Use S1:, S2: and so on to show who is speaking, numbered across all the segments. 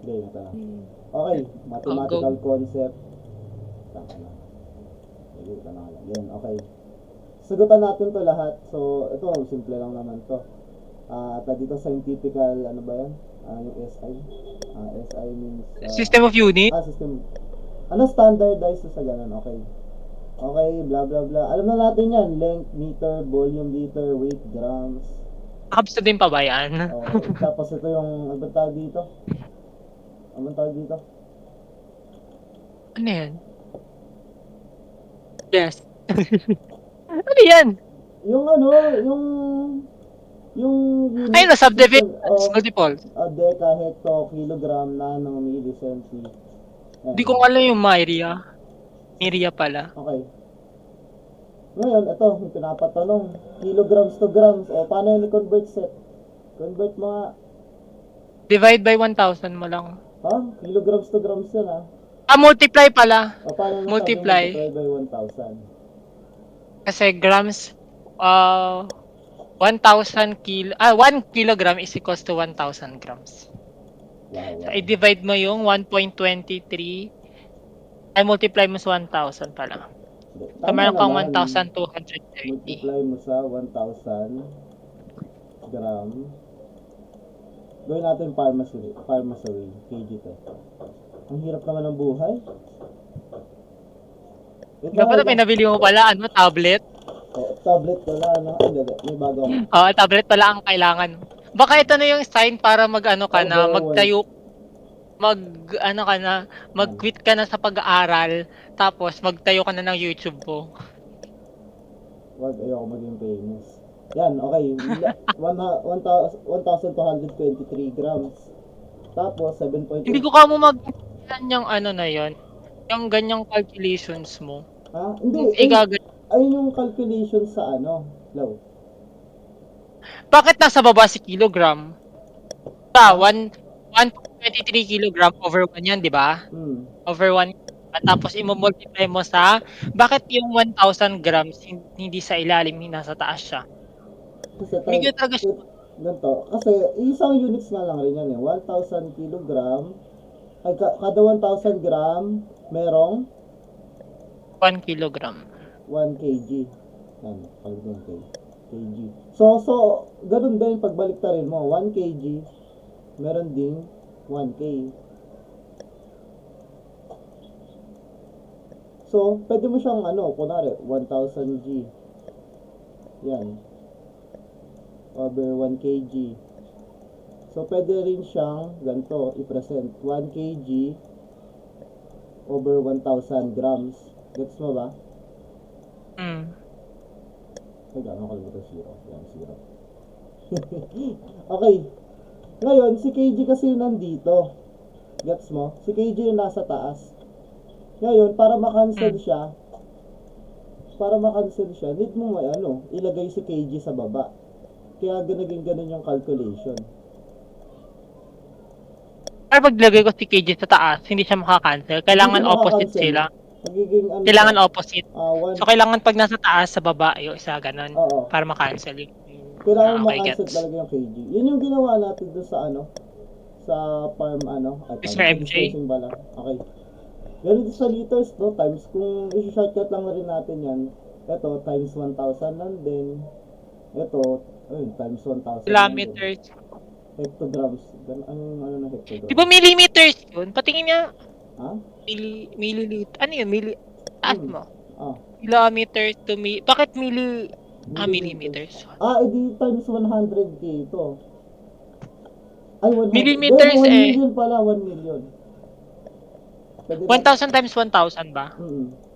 S1: Okay, ito na. Okay, mathematical
S2: Go.
S1: concept. Tama na. Sige, ito na lang. Yan, okay. Sagutan natin to lahat. So, ito, simple lang naman to. At dito scientifical, ano ba yan? Yung SI. SI means,
S2: System of unit.
S1: system. Ano standardized sa ganun? Okay. Okay, blah blah blah. Alam na natin yan. Length, meter, volume, liter, weight, grams.
S2: Nakabisa din pa ba yan?
S1: Okay. Tapos ito yung, ano ba tawag dito? Ano ba tawag dito?
S2: Ano yan? Yes. Ano yan?
S1: Yung ano, yung
S2: Ay,
S1: unit
S2: na
S1: system
S2: subdivisions,
S1: of
S2: multiples.
S1: deka, hecto, kilogram, nano, milli, centi.
S2: Hindi
S1: Yan.
S2: ko alam yung Myria. Myria pala.
S1: Okay. Ngayon, ito, yung pinapatanong. Kilograms to grams. O, paano yun i-convert set? Convert mga,
S2: Divide by 1,000 mo lang.
S1: kilograms to grams yan, ha?
S2: Multiply pala.
S1: O, paano nasabi
S2: Multiply.
S1: multiply by 1,000?
S2: Kasi grams, 1,000 1 kilogram is equals to 1,000 grams.
S1: Wow,
S2: So,
S1: wow.
S2: i-divide mo yung 1.23, ay multiply mo sa 1,000 pala. So,
S1: Tama
S2: meron kang
S1: naman.
S2: 1,230.
S1: Multiply mo sa 1,000 gram. Gawin natin pharmacy, kg to. Ang hirap naman ng buhay. Ito
S2: Dapat may nabili mo pala, tablet.
S1: tablet wala, no? Hindi, may bago ako.
S2: Oo, tablet pala ang kailangan. Baka ito na yung sign para magtayo, mag-quit ka na sa pag-aaral, tapos magtayo ka na ng YouTube mo.
S1: Wag, ayoko maging famous. Yan, okay. 1,223 grams. Tapos, 7.8.
S2: Hindi ko kamo yung na yon, yung ganyang calculations mo.
S1: Hindi. Ayun yung calculation sa Law.
S2: Bakit nasa baba si kilogram? 123 kilogram over 1 yan, di ba? Over 1. Tapos i-multiply mo sa, bakit yung 1,000 grams hindi sa ilalim, nasa taas siya?
S1: Kasi
S2: Hindi ko talaga siya.
S1: ganito. Kasi isang units nga lang rin yan eh. 1,000 kilogram. Ay, kada 1,000 gram, merong
S2: 1 kilogram.
S1: 1 kg. Yan, pagdating kg. So, ganun din, pagbalik ta rin mo, 1 kg, meron ding 1 k. So, pwede mo siyang, kunwari, 1,000 g. Yan. Over 1 kg. So, pwede rin siyang, ganito, i-present. 1 kg over 1,000 grams. Gets mo ba? Ay, gano'n kalimutan 0. Yan, 0. Okay. Ngayon, si kg kasi nandito. Gets mo? Si kg yung nasa taas. Ngayon, para makancel siya, need mo ilagay si kg sa baba. Kaya ganun yung calculation.
S2: Para paglagay ko si KJ sa taas, hindi siya makakancel. Kailangan opposite sila. Kailangan opposite. So, kailangan pag nasa taas, sa baba, yung isa ganun. Para makancel yung...
S1: Kailangan makancel talaga yung kg. Yun yung ginawa natin doon sa sa farm
S2: Mr. MJ.
S1: Okay. Ganito sa liters, no? Times, kung i-shortcut lang na rin natin yan, ito, times 1,000 lang din. Ito, times 1,000
S2: kilometers.
S1: Hectograms. Ano na hectograms?
S2: Di ba millimeters yun? Patingin niya.
S1: Milliliter.
S2: Ano yun? Taas mo. Kilometers to bakit millimeters?
S1: Edi times 100k ito. Ay, 100.
S2: Millimeters
S1: 1 million pala, 1 million.
S2: 1,000 times 1,000 ba?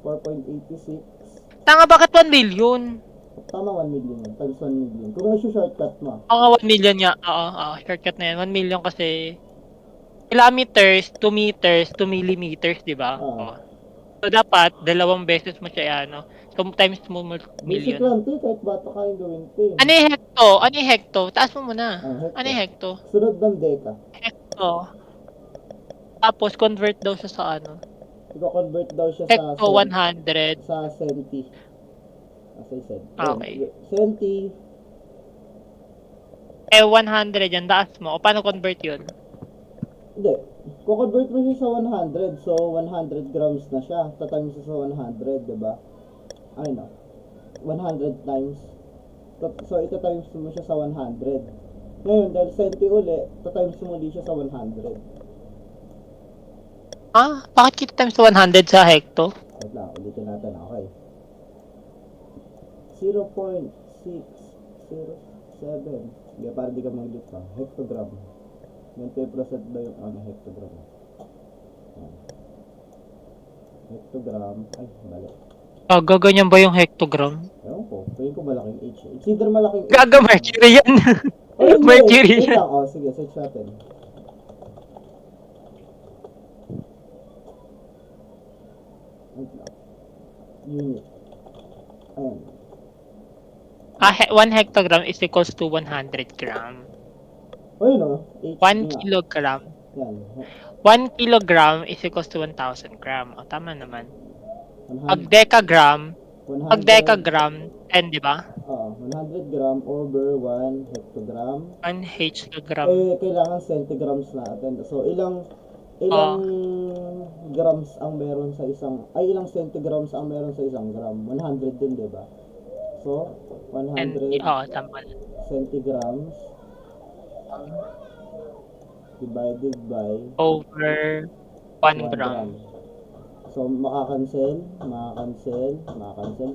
S1: 4.86.
S2: Tanga, bakit 1 million?
S1: Tama, 1 million yun. Times 1 million. Kung shortcut mo.
S2: Oo, 1 million nga. Oo, shortcut na yan. 1 million kasi kilometers to meters to millimeters, di ba? So, dapat, dalawang beses mo siya, So, times mo million.
S1: Basic lang, kahit bata kayong gawin ito.
S2: Ano yung hecto? Taas mo muna. Ano yung hecto?
S1: Sunod ng deka.
S2: Hecto. Tapos, convert daw siya sa
S1: Iko-convert daw siya
S2: hecto 100.
S1: Sa centi. As I said.
S2: Okay.
S1: Centi.
S2: 100 yan, taas mo. O, paano convert yun?
S1: Hindi. Kukonvert mo siya sa 100. So, 100 grams na siya. Tatimes sa 100, diba? Ay, no. 100 times. So, ita-times mo siya sa 100. Ngayon, dahil centi uli, tatimes mo muli siya sa 100.
S2: Bakit kita times 100 sa hekto?
S1: Wait lang, ulitin natin. Okay. 0.607. Hindi, para di ka mag-lit pa. Hectogram. 20% ba yung hectogram? Ayan. Hectogram. Ay, mali.
S2: Gaganyan ba yung hectogram?
S1: Ewan ko. Tingin ko malaking H. It's either malaking H.
S2: Gaga, mercury yan.
S1: Oh, hindi.
S2: Mercury
S1: Wait
S2: yan.
S1: lang. Oh, sige, search natin. Wait lang. Unit. Ayan.
S2: 1 hectogram is equals to 100 gram.
S1: Oh, yun o.
S2: 1
S1: nga.
S2: kilogram.
S1: Yan.
S2: 1 kilogram is equals to 1,000 gram. O, tama naman.
S1: 100,
S2: Pag decagram, 10, di ba?
S1: Oo, 100 gram over 1 hectogram.
S2: 1 hectogram.
S1: Kailangan centigrams natin. So, ilang grams ang meron sa ilang centigrams ang meron sa isang gram? 100 din, di ba? So, 100
S2: Tama.
S1: centigrams divided by
S2: Over 1 gram.
S1: So, makakancel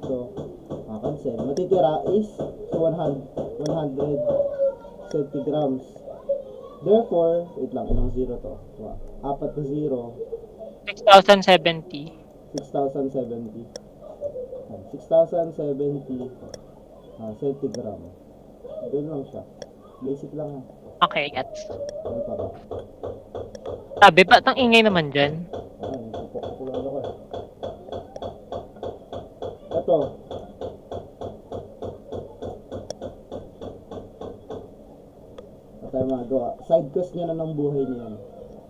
S1: to, matitira is 100 centigrams. Therefore, wait lang, ilang zero to? Apat na zero.
S2: 6,070.
S1: 6,070 centigram. Doon lang siya. Basic lang ha.
S2: Okay, gets.
S1: Ano pa ba?
S2: Sabi, ba't ang ingay naman dyan?
S1: Ay, pupulalo ko eh. Ito. Ito yung magawa. Side quest niya na ng buhay niya yan.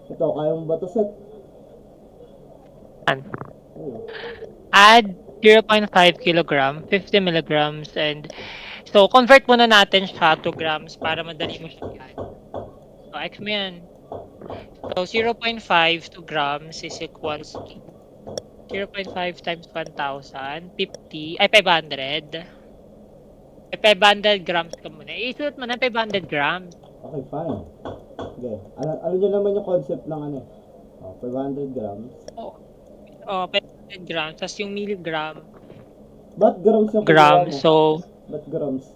S1: Ito, kaya mo ba ito set?
S2: Ano?
S1: Ayun.
S2: Add 0.5 kilogram, 50 milligrams, and so convert muna natin siya to grams para madali mo siya yan. So, X mo yan. So, 0.5 to grams is equals to 0.5 times 1,000, 50, ay 500. Ay 500 grams ka muna. Isuot mo na 500 grams.
S1: Okay, fine. Okay. Ano nyo naman yung concept ng 500 grams.
S2: 500 grams. Tapos yung milligram.
S1: Ba't grams yung
S2: Gram,
S1: kinuha mo?
S2: so...
S1: Ba't grams?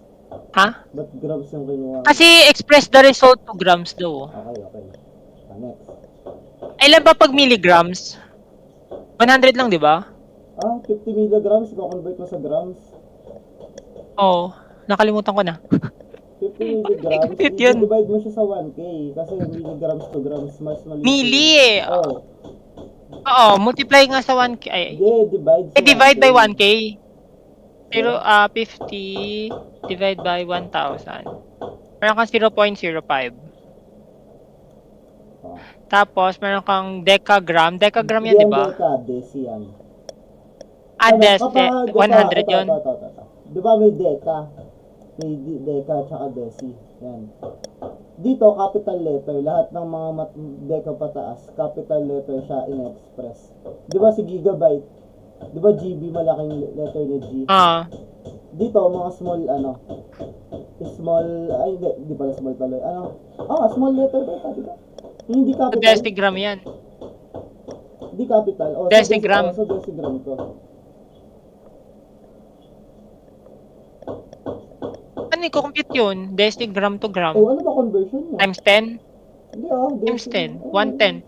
S2: Ha?
S1: Ba't grams yung kinuha mo?
S2: Kasi express the result to grams daw.
S1: Okay. Next.
S2: Ilan ba pag milligrams? 100 lang, di ba?
S1: 50 milligrams, i-convert mo sa grams.
S2: Nakalimutan ko na.
S1: 50 milligrams, i-divide mo siya sa 1K. Kasi milligrams to grams, mas maliit.
S2: Milli eh. Multiply nga sa 1K. Divide by 1K. Pero 50 divide by 1,000. Meron kang 0.05. Tapos, meron kang decagram. Decagram yan, di ba?
S1: Deci yan.
S2: Deci. 100 yun.
S1: Di ba may deca? May deca tsaka deci. Yan. Dito, capital letter. Lahat ng mga deca pataas, capital letter siya in-express. Di ba si gigabyte? Di ba GB, malaking letter ni G? Dito, mga small, di pala small tuloy. Small letter ba ito, di ba? Hindi capital.
S2: Decigram yan.
S1: Hindi capital.
S2: Decigram.
S1: So decigram to.
S2: Ano i-compute yun? Decigram to gram.
S1: Ano ba conversion niya?
S2: Times 10?
S1: Hindi
S2: Times 10. 1/10.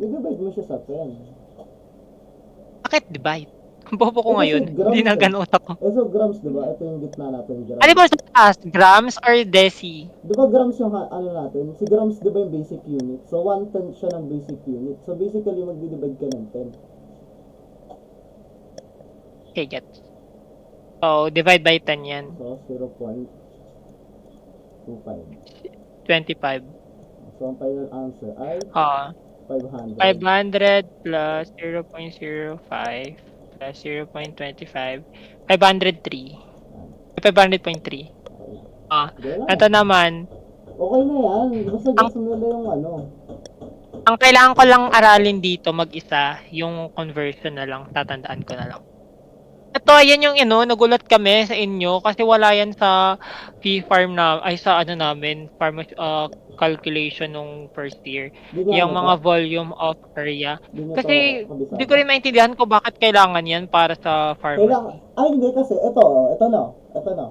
S1: Divide mo siya sa 10.
S2: Bakit divide? Bobo ko ngayon. Hindi na ganun ako.
S1: So grams, diba? Ito yung gitna natin. Grams.
S2: Ano ba sa taas? Grams or deci?
S1: Diba grams yung natin? Si grams, diba yung basic unit? So 1/10 siya ng basic unit. So basically, magdi-divide ka ng 10.
S2: Okay, get. So, divide by 10 yan.
S1: So 0.25.
S2: 25.
S1: So ang final answer ay 500.
S2: 500 plus 0.05 plus 0.25. 503. 500.3. Ito naman,
S1: Okay na yan. Basta
S2: Ang,
S1: gusto nila yung ano.
S2: ang kailangan ko lang aralin dito mag-isa, yung conversion na lang, tatandaan ko na lang. Ito, yan yung nagulat kami sa inyo kasi wala yan sa fee farm na, ay sa namin, farm calculation nung first year.
S1: Di nga
S2: Yung
S1: ano to?
S2: mga volume of area.
S1: Di nyo to
S2: Kasi, hindi ko
S1: kabisado.
S2: rin maintindihan ko bakit kailangan yan para sa
S1: Kailangan,
S2: pharmacy.
S1: ay hindi kasi, ito na. Ito na.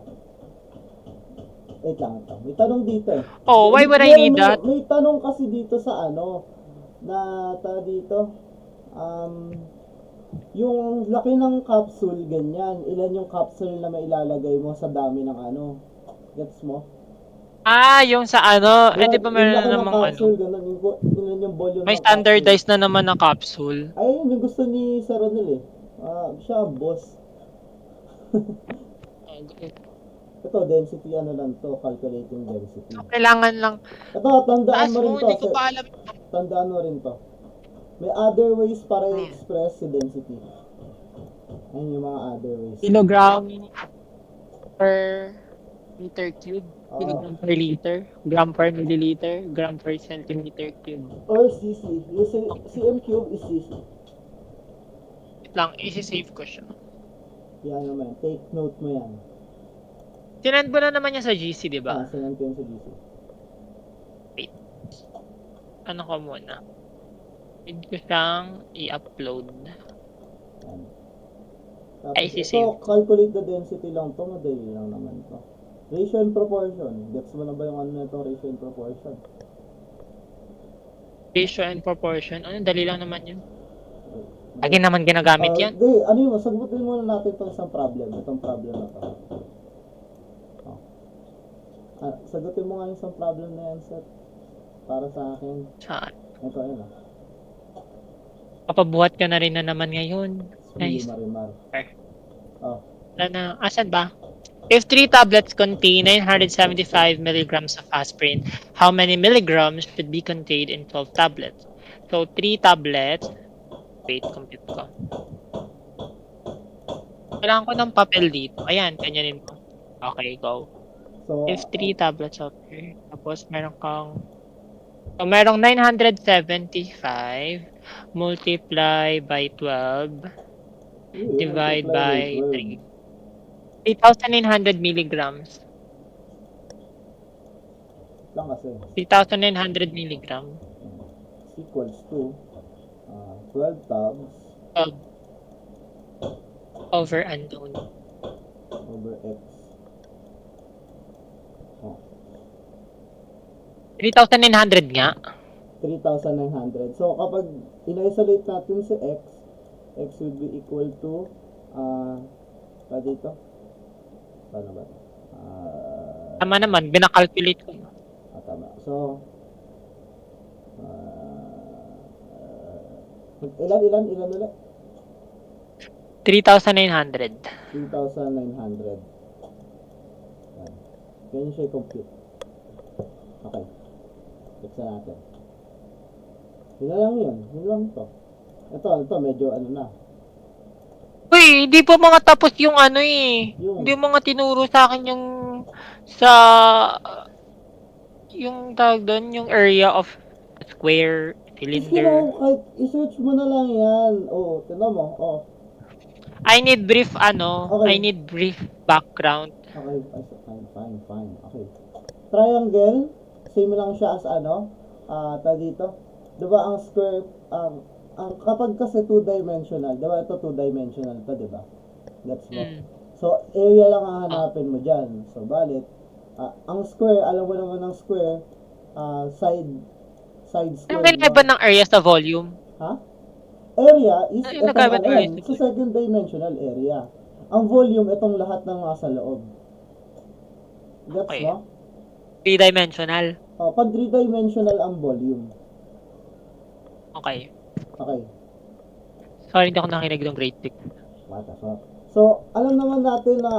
S1: Wait lang ito. May tanong dito eh.
S2: Oh, why would I
S1: May,
S2: need
S1: may,
S2: that?
S1: may tanong kasi dito sa ano, na dito, um, yung laki ng capsule, ganyan. Ilan yung capsule na mailalagay mo sa dami ng ano. Gets mo?
S2: Ah, yung sa di ba
S1: Yung
S2: meron
S1: laki
S2: na
S1: ng
S2: namang
S1: capsule, ganun. Ilan yung volume
S2: may
S1: ng capsule.
S2: standardized na naman na capsule.
S1: Ayun, yung gusto ni Sir Ronel eh. Siya ang boss. Ito, density ano lang to, calculating density.
S2: So, kailangan lang,
S1: Ito, tandaan
S2: taas
S1: mo rin
S2: mo,
S1: to.
S2: hindi ko pa alam.
S1: Tandaan mo rin to. May other ways para
S2: Hmm.
S1: i-express si density. Ayun yung mga other ways.
S2: Kilogram per meter cube,
S1: Oo.
S2: kilogram per liter, gram per milliliter, gram per centimeter cube.
S1: Or CC. Yung CM cube is CC.
S2: Wait lang, isi-save ko siya.
S1: Yan naman. Take note mo yan.
S2: Sinend mo na naman niya sa GC, di ba?
S1: Sinend ko yun sa GC.
S2: Wait. Ano ko muna? Need ko siyang i-upload.
S1: Yan.
S2: Ay,
S1: Tapos
S2: isi-save
S1: ito, calculate the density lang to. Madali lang naman to. Ratio and proportion. Gets mo na ba yung ano na ito? Ratio and proportion.
S2: Ratio and proportion. Ano, dali lang naman yun. Lagi naman ginagamit yan.
S1: Di, ano yun, sagutin muna natin itong isang problem. Itong problem na to. Sagutin mo nga yung isang problem na yan, Seth. Para sa akin.
S2: Saan?
S1: Ito, yun ah.
S2: Papabuhat ka na rin na naman ngayon. Nice.
S1: Marimar. Oh.
S2: Wala na. Asan ba? If 3 tablets contain 975 milligrams of aspirin, how many milligrams should be contained in 12 tablets? So, 3 tablets. Wait, compute ko. Kailangan ko ng papel dito. Ayan, ganyanin mo. Okay, go.
S1: So,
S2: If 3 tablets of here, tapos meron kang so, merong 975 multiply by 12 divide by 3. 3,900 milligrams.
S1: Lang kasi.
S2: 3,900 milligrams.
S1: Equals to 12 tabs
S2: 12 over unknown.
S1: over x.
S2: 3,900 nga.
S1: 3,900. So, kapag in-isolate natin si x would be equal to, dito? Paano ba?
S2: Tama naman, binakalculate ko.
S1: Tama. So, ilan ulit?
S2: 3,900.
S1: 3,900. Ganyan siya i-compute. Okay. Check na natin. Yun na lang yun. Yun lang to. Ito medyo ano na.
S2: Uy, hindi pa mga tapos yung Hindi mo nga tinuro sa akin yung yung tawag doon, yung area of square, cylinder.
S1: Kahit i-search mo na lang yan. Tignan mo.
S2: I need brief
S1: Okay.
S2: I need brief background.
S1: Okay, fine. Okay. Triangle, same lang siya as dito. Diba ang square, kapag kasi two-dimensional, diba ito two-dimensional to, diba? Gets mo? So, area lang ang hanapin mo dyan. So, balit, ang square, alam mo naman ng square, side square.
S2: Anong kailangan ng area sa volume?
S1: Ha? Area is
S2: Yung nagkaiba ng area
S1: sa second dimensional area. Ang volume, itong lahat ng nasa loob. Gets
S2: Okay.
S1: mo?
S2: 3-dimensional.
S1: Pag 3-dimensional ang volume.
S2: Okay.
S1: Okay.
S2: Sorry, hindi ako nakinig ng grade 6.
S1: What the fuck? So, alam naman natin na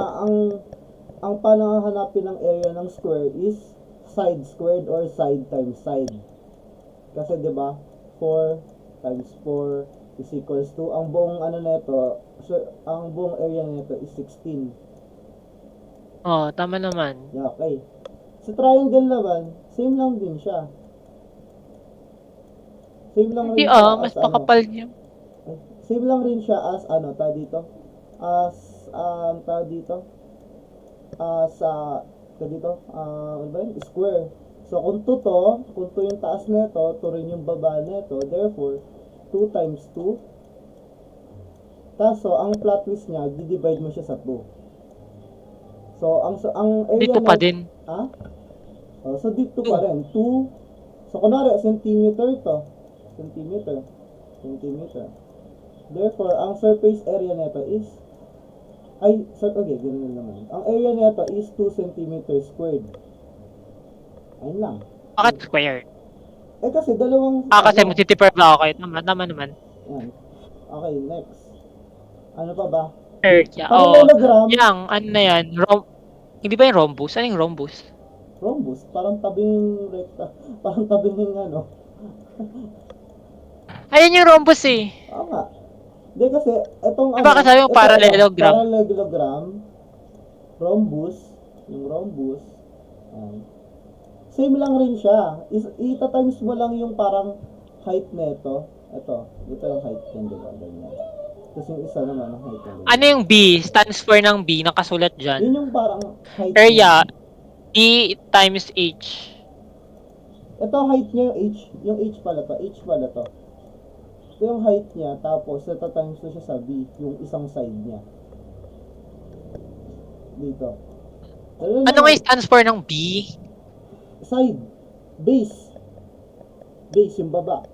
S1: ang panahanapin ng area ng square is side squared or side times side. Kasi 'di ba? 4 times 4 is equals to ang buong nito, so ang buong area nito is 16.
S2: Oh, tama naman.
S1: Yeah, okay. Sa triangle naman, Same lang din siya. Same lang
S2: Hindi
S1: rin siya
S2: mas
S1: as ano.
S2: makapal niya.
S1: Same lang rin siya as ano, tawag dito. As, tawag dito. Sa, tawag dito, ano ba yun? Square. So, kung 2 yung taas nito, 2 rin yung baba nito. Therefore, 2 times 2. Kaso, ang plot twist niya, di-divide mo siya sa 2. So, ang area
S2: Dito pa
S1: net-
S2: din.
S1: Ha? So, dito pa rin. 2. So, kunwari, centimeter to. Centimeter. Therefore, ang surface area nito is okay, ganun naman. Ang area nito is 2 centimeter squared. Ayun lang.
S2: Bakit square?
S1: Kasi dalawang
S2: Kasi multiply ba? Okay, tama naman.
S1: Yan. Okay, next. Ano pa ba?
S2: Area.
S1: Parallelogram.
S2: Yang, ano na yan? Hindi ba yung rhombus? Ano yung rhombus?
S1: Rhombus, parang tabing recta. Parang tabing ano.
S2: Ayun yung rhombus eh.
S1: Oo nga. Hindi kasi, itong
S2: Diba kasabi mo parallelogram?
S1: Parallelogram, rhombus, yung rhombus, same lang rin siya. Ita-times mo lang yung parang height nito. Ito yung height niyan, diba? Ganyan. Tapos yung isa naman ang height niya.
S2: Ano yung B? Stands for ng B, nakasulat dyan.
S1: Yun yung parang height
S2: Area, B times H.
S1: Ito height niya yung H. Yung H pala to. Ito yung height niya, tapos nata-times to siya sa B, yung isang side niya. Dito.
S2: Ano nga yung stands for ng B?
S1: Side. Base. Base, yung baba.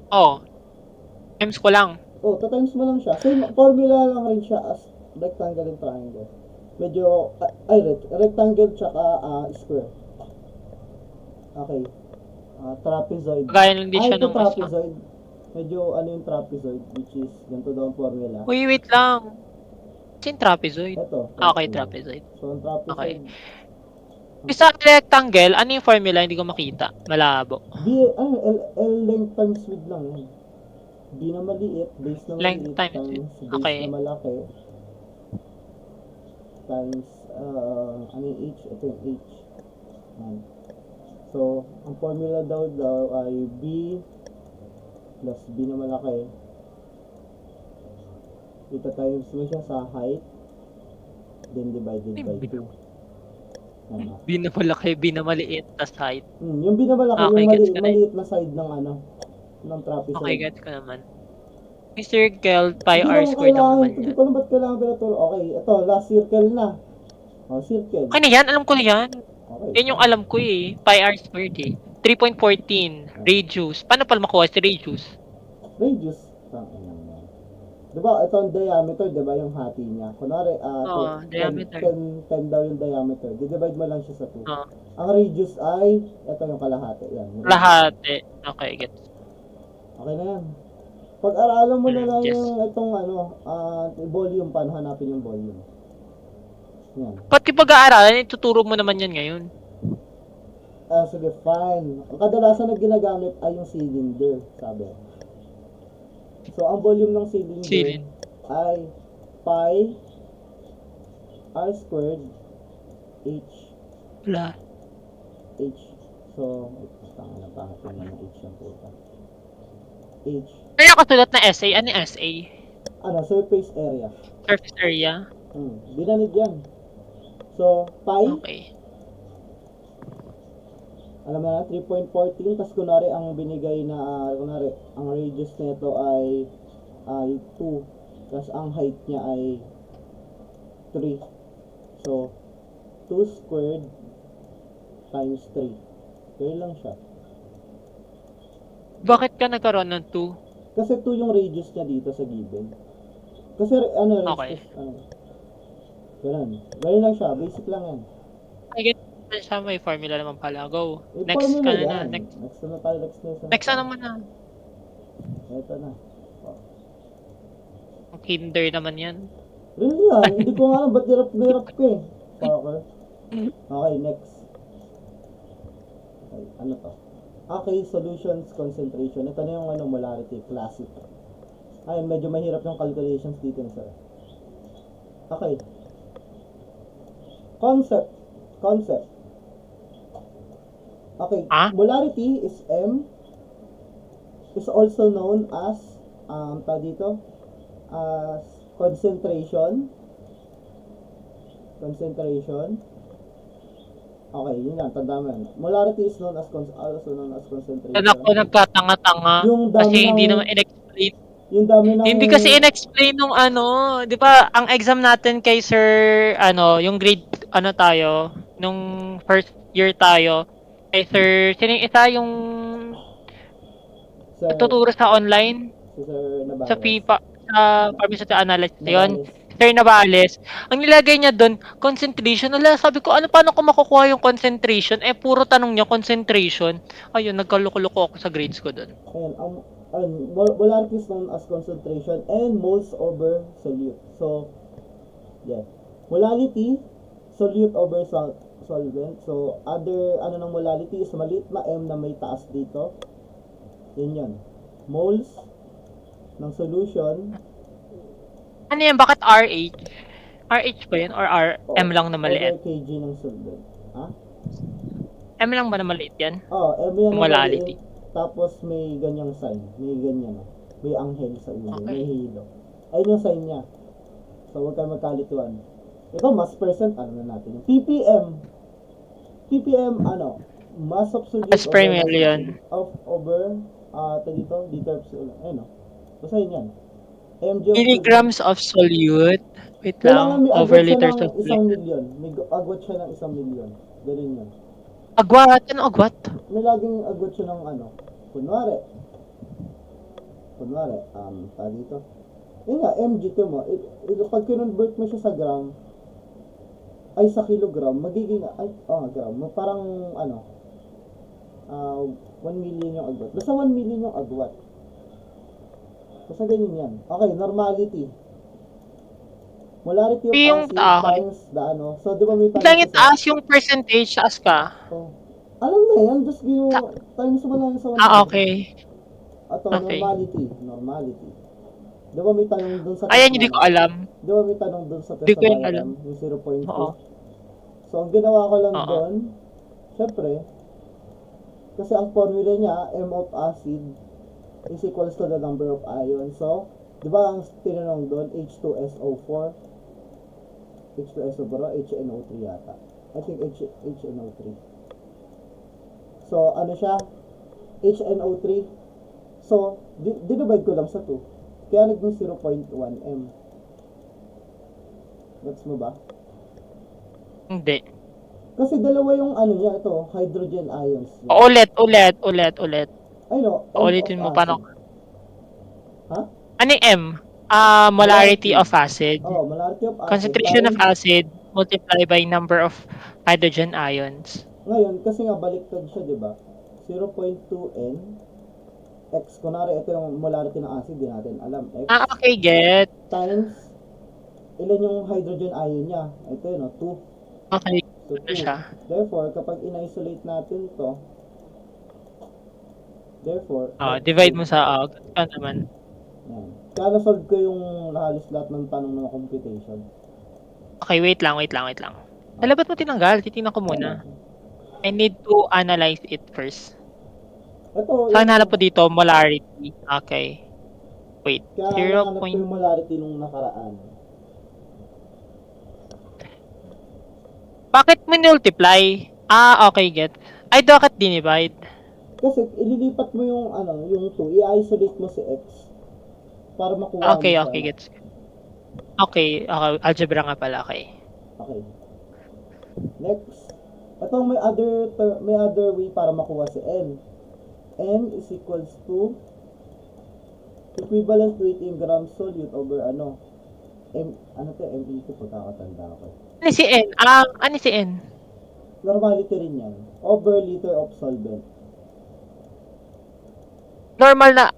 S2: Times ko lang.
S1: Tatimes mo lang siya. Same formula lang rin siya as rectangle and triangle. Medyo, rectangle tsaka square. Okay. Trapezoid.
S2: Gaya lang din siya
S1: ito
S2: ng
S1: trapezoid. Medyo yung trapezoid, which is ganito daw ang formula.
S2: Uy, wait lang. Kasi yung trapezoid.
S1: Ito.
S2: Okay, trapezoid.
S1: So, ang trapezoid.
S2: Okay. Isa rectangle, ano yung formula? Hindi ko makita. Malabo.
S1: L length times width lang yan. B na maliit, base na
S2: Length
S1: maliit,
S2: times
S1: base
S2: okay.
S1: na malaki, times, ano yung H? Ito yung H. So, ang formula daw ay B plus B na malaki. Ita-times mo siya sa height, then divided by 2.
S2: B na malaki, B na maliit, tas height.
S1: Yung B na malaki,
S2: Okay,
S1: yung maliit na side ng ng trapezoid.
S2: Okay, gets ko naman. May circle, pi r squared naman yan.
S1: Hindi ko lang ba't kailangan pinaturo. Okay, ito, last circle na. Circle.
S2: Okay na yan, alam ko na yan.
S1: Okay.
S2: Yan yung alam ko eh. Pi r squared eh. 3.14. Radius. Paano pala makuha si radius?
S1: Radius. Diba, ito ang diameter, diba yung hati niya? Kunwari,
S2: diameter.
S1: 10 daw yung diameter. Di-divide mo lang siya sa 2. Ang radius ay, ito yung kalahati. Yan.
S2: Kalahati. Okay, gets.
S1: Okay na yan. Pag-aralan mo na lang
S2: Yes.
S1: yung itong volume, paano hanapin yung volume. Yan.
S2: Ba't yung pag-aaralan, ituturo mo naman yan ngayon?
S1: Sige, fine. Ang kadalasan na ginagamit ay yung cylinder, sabi. So, ang volume ng cylinder ay pi r squared h.
S2: Wala.
S1: H. So, tanga na pangit naman ng H yung puta. H.
S2: Kaya nakasulat na SA. Ano yung SA?
S1: Surface area.
S2: Surface area?
S1: Binanid yan. So, pi.
S2: Okay.
S1: Alam na 3.14. Tapos kunwari ang binigay na, kunwari, ang radius nito ay 2. Tapos ang height niya ay 3. So, 2 squared times 3. Kaya lang siya.
S2: Bakit ka nagkaroon ng 2?
S1: Kasi 2 yung radius niya dito sa given. Kasi
S2: Okay.
S1: Ganun lang siya. Basic lang yan.
S2: I get siya, may formula naman pala. Go. Next
S1: Formula
S2: ka na.
S1: yan.
S2: Next.
S1: Next na tayo.
S2: Next na naman na.
S1: Ito na.
S2: Ang kinder naman yan.
S1: Really yan. Hindi ko nga alam ba't hirap ko eh. Okay, next. Okay, ano to? Okay, solutions concentration. Ito na yung molarity, classic. Ay, medyo mahirap yung calculations dito, sir. Okay. Concept. Okay,
S2: Ah?
S1: molarity is M, is also known as, tawag dito, as concentration. Concentration. Okay, yun lang, tanda mo yan. Molarity is known as also known as
S2: Doon
S1: concentration.
S2: ako nagkatanga-tanga
S1: Yung dami
S2: kasi hindi
S1: ng,
S2: naman in-explain.
S1: yung dami ng,
S2: Hindi kasi in-explain nung ano, 'di ba, ang exam natin kay Sir ano, yung grade ano tayo, nung first year tayo, kay Sir sino yung isa yung
S1: Sir,
S2: nagtuturo sa online
S1: si Sir
S2: sa
S1: Navarez.
S2: FIPA sa pharmaceutical analysis yun.
S1: Navales.
S2: Sir Navales, ang nilagay niya doon, concentration. Wala, sabi ko, ano, paano ko makukuha yung concentration? Eh, puro tanong niya, concentration. Ayun, nagkaloko-loko ako sa grades ko doon.
S1: Ayan, molarity is known as concentration and moles over solute. So, yeah. Molality, solute over solvent. So, other, ano ng molality is maliit na M na may taas dito. Yun yun. Moles ng solution.
S2: Ano yan? Bakit RH? RH ba yun? Or M lang na maliit?
S1: Over kg ng solvent. Ha?
S2: M lang ba na maliit yan?
S1: M yan na
S2: Molality.
S1: maliit. Tapos may ganyang sign. May ganyan. May anghel sa ulo.
S2: Okay.
S1: May halo. Ayun yung sign niya. So, huwag kayo magkalituan. Ito, mass percent, ano na natin. ppm. ppm, ano? Mass of solute
S2: Mass per million.
S1: over, dito, ayun o. Basta yun yan. mg of
S2: Milligrams of solute. Wait
S1: kailangan
S2: lang.
S1: may
S2: Over
S1: agwat siya
S2: liters
S1: ng
S2: of
S1: isang
S2: liquid.
S1: milyon. May agwat siya ng 1,000,000. Ganun yun.
S2: Agwat? Ano agwat?
S1: May laging agwat siya ng ano. Kunwari, dito. Yun nga, mg to mo. Pag kinonvert mo siya sa gram, ay sa kilogram, magiging, gram. Parang, 1 million yung agwat. Basta 1 million yung agwat. Basta ganyan yan. Okay, normality. Molarity of
S2: Yung
S1: acid
S2: okay.
S1: times the ano. So, di ba may
S2: Lang itaas yung percentage, taas ka.
S1: Oh. Alam na yan, just times mo lang sa 100.
S2: Okay.
S1: Ato,
S2: Okay.
S1: normality. Di ba may tanong dun sa
S2: Ayan, hindi ko alam.
S1: Di ba may tanong dun sa
S2: Hindi
S1: test
S2: ko yan
S1: sa
S2: alam.
S1: diagram, yung 0.2?
S2: Oo.
S1: So, ang ginawa ko lang
S2: Oo.
S1: doon, syempre, kasi ang formula niya, M of acid is equals to the number of ions. So, di ba ang tinanong doon, H2SO4, H2SO4, HNO3 yata. I think HNO3. So, ano siya? HNO3. So, dinivide ko lang sa 2. Kaya naging 0.1 M. Gets mo ba?
S2: Hindi.
S1: Kasi dalawa yung ano niya, ito, hydrogen ions.
S2: Ulit.
S1: Ay no, M
S2: Ulitin
S1: of
S2: mo, paano?
S1: acid. Ha?
S2: Ano yung M? Molarity of acid.
S1: Oh, molarity of acid.
S2: Concentration of acid multiplied by number of hydrogen ions.
S1: Ngayon, kasi nga baliktad siya, di ba? 0.2 N X. Kunwari, ito yung molarity ng acid, di natin alam. X.
S2: Okay, get.
S1: Times, ilan yung hydrogen ion niya? Ito yun, 2.
S2: Okay,
S1: So,
S2: ano siya?
S1: Therefore, kapag in-isolate natin to,
S2: Divide mo sa ano naman.
S1: yan. Kaya na-solve ko yung halos lahat ng tanong ng computation.
S2: Okay, wait lang. Ba't mo tinanggal? Titingnan ko muna. I need to analyze it first.
S1: Ito,
S2: Saan hanap po dito? Molarity. Okay. Wait.
S1: kaya
S2: 0.
S1: nahanap ko yung molarity nung nakaraan.
S2: Bakit mo multiply? Okay, get. Ay, bakit dinivide?
S1: Kasi ililipat mo yung yung 2, i-isolate mo si X para makuha
S2: Okay,
S1: mo siya.
S2: gets. Okay, algebra nga pala, okay.
S1: Okay. Next. Ito may other way para makuha si N. N is equals to equivalent weight in grams solute over MEQ pagkakatanda ko.
S2: Ano si N? Ano si N?
S1: Normality rin yan. Over liter of solvent.
S2: Normal na,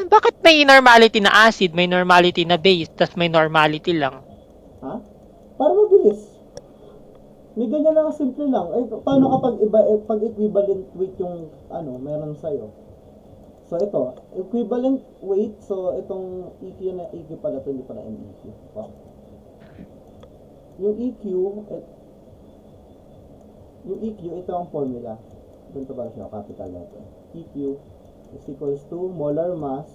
S2: bakit may normality na acid, may normality na base, tas may normality lang?
S1: Ha? Para mabilis. May ganyan lang, simple lang. Paano kapag pag equivalent weight yung meron sa'yo? So, ito, equivalent weight, so itong EQ na, EQ pala ito, hindi pala MEQ. Yung EQ, ito ang formula. ganito ba siya, capital letter. TQ is equals to molar mass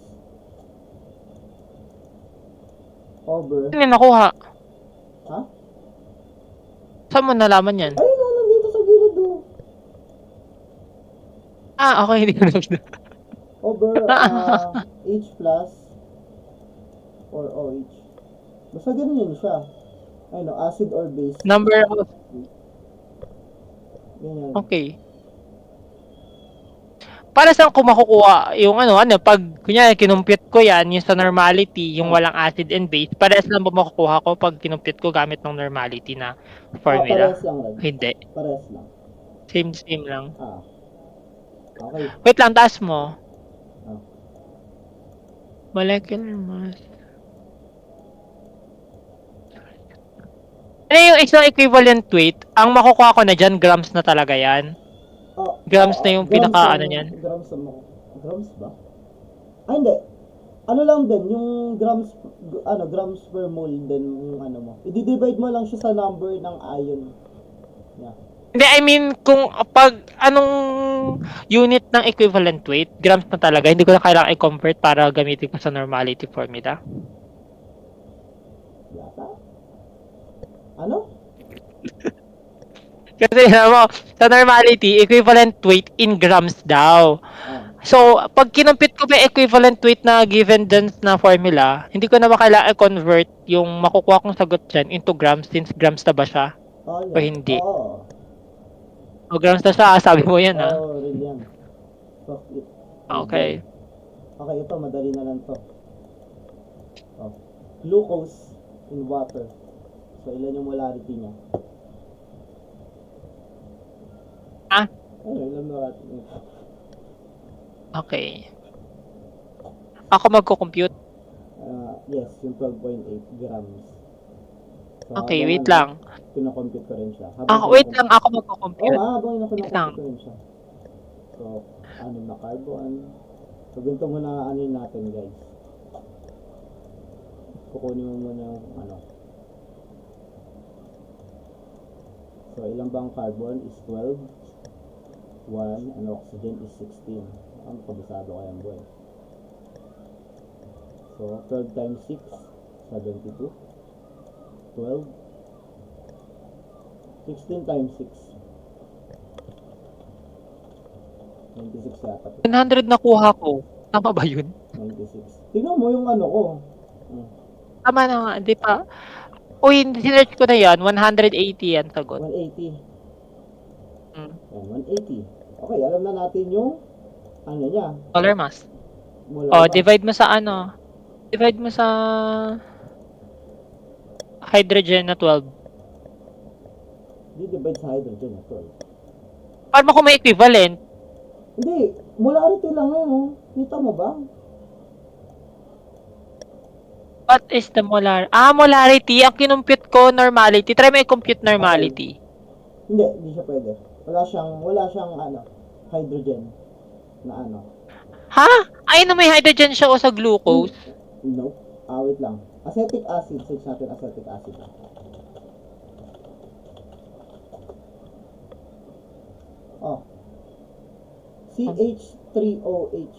S1: over,
S2: Ano yung nakuha?
S1: ha?
S2: Saan mo nalaman yan?
S1: Ayun o, nandito sa gilid o.
S2: Ah, okay, hindi ko nakita.
S1: Over H plus or OH. Basta ganun yun siya. Ayun o, acid or base.
S2: Number of...
S1: Ganyan.
S2: Okay. Para saan ko makukuha yung pag kunyari kinumpute ko yan, yung sa normality, yung walang acid and base, parehas lang ba makukuha ko pag kinumpute ko gamit ng normality na formula?
S1: Parehas lang rin.
S2: Hindi.
S1: Parehas lang.
S2: Same lang.
S1: Okay.
S2: Wait lang, taas mo.
S1: Ah.
S2: Molecular mass. Ano yung isang equivalent weight? Ang makukuha ko na dyan, grams na talaga yan. Grams na yung pinaka niyan.
S1: Grams ba? Ay, hindi. Ano lang din, yung grams per mole din yung mo. I-divide mo lang siya sa number ng ion. Yeah.
S2: Hindi, I mean, kung pag anong unit ng equivalent weight, grams na talaga, hindi ko na kailangan i-convert para gamitin ko sa normality formula.
S1: Yata? Ano?
S2: Kasi sa normality, equivalent weight in grams daw. So, pag kinumpit ko ba equivalent weight na given dun na formula, hindi ko na kailangan i-convert yung makukuha kong sagot dyan into grams since grams na ba siya? O hindi? O grams na siya, sabi mo yan ha?
S1: Oo, real yan.
S2: Okay.
S1: Okay, ito, madali na lang to. Glucose in water. So, ilan yung molarity niya? Ilan molarity niya?
S2: Okay. Ako magko-compute.
S1: Yes, yung 12.8 grams. So,
S2: Okay, wait lang.
S1: Pinakompute ko rin siya.
S2: Wait lang, ako magko-compute.
S1: Habang pinakompute ko rin siya. So, 6 na carbon. So, ganito muna natin, guys. Kukunin mo muna yung So, ilang bang carbon is 12. 1, and oxygen is 16. Ang kabisado kayang buhay. So, 12 times 6, 72. 12. 16 times 6. 96 yata.
S2: 100 nakuha ko. Tama ba yun?
S1: 96. Tingnan mo yung ko.
S2: Tama na nga, di pa. Uy, sinerch ko na yan. 180 yan sagot.
S1: 180. Yan, 180. Okay, alam na natin yung niya.
S2: Molar mass. Divide mo sa divide mo sa hydrogen na 12.
S1: Divide sa hydrogen na 12.
S2: Paano kung may equivalent?
S1: Hindi, molarity lang yan, Kita mo ba?
S2: What is the molarity. Ang kinumpute ko, normality. Try mo i-compute normality.
S1: Okay. Hindi siya pwede. Wala siyang hydrogen na
S2: Ha? Ay, may hydrogen siya o sa glucose?
S1: No. Wait lang. Acetic acid. Search natin acetic acid. CH3OH.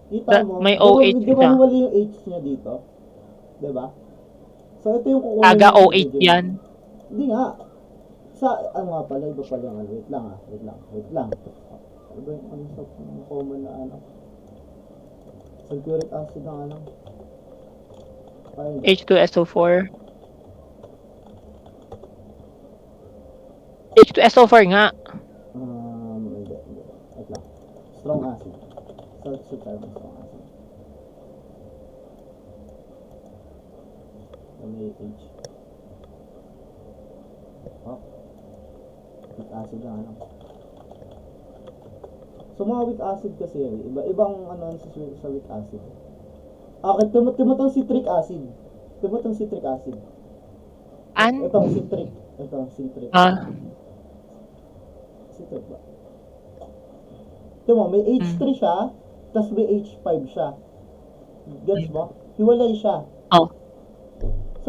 S1: Kita mo?
S2: May OH
S1: Di ba wala yung H niya dito? Diba? So, ito yung kukunin.
S2: Taga OH yan?
S1: Hindi nga. Nga pala, iba pala yung Wait lang. Ano ba yung sa common na sulfuric acid ng
S2: H2SO4. H2SO4 nga.
S1: Hindi. Wait lang. Strong acid. Search tayo ng strong acid. May H. Weak acid lang So, mga weak acid kasi ibang sa weak acid. Timotong citric acid. Itong citric. Citric ba? Ito mo, may H3 siya, tapos may H5 siya. Gets mo? Hiwalay siya.
S2: Oh.
S1: So,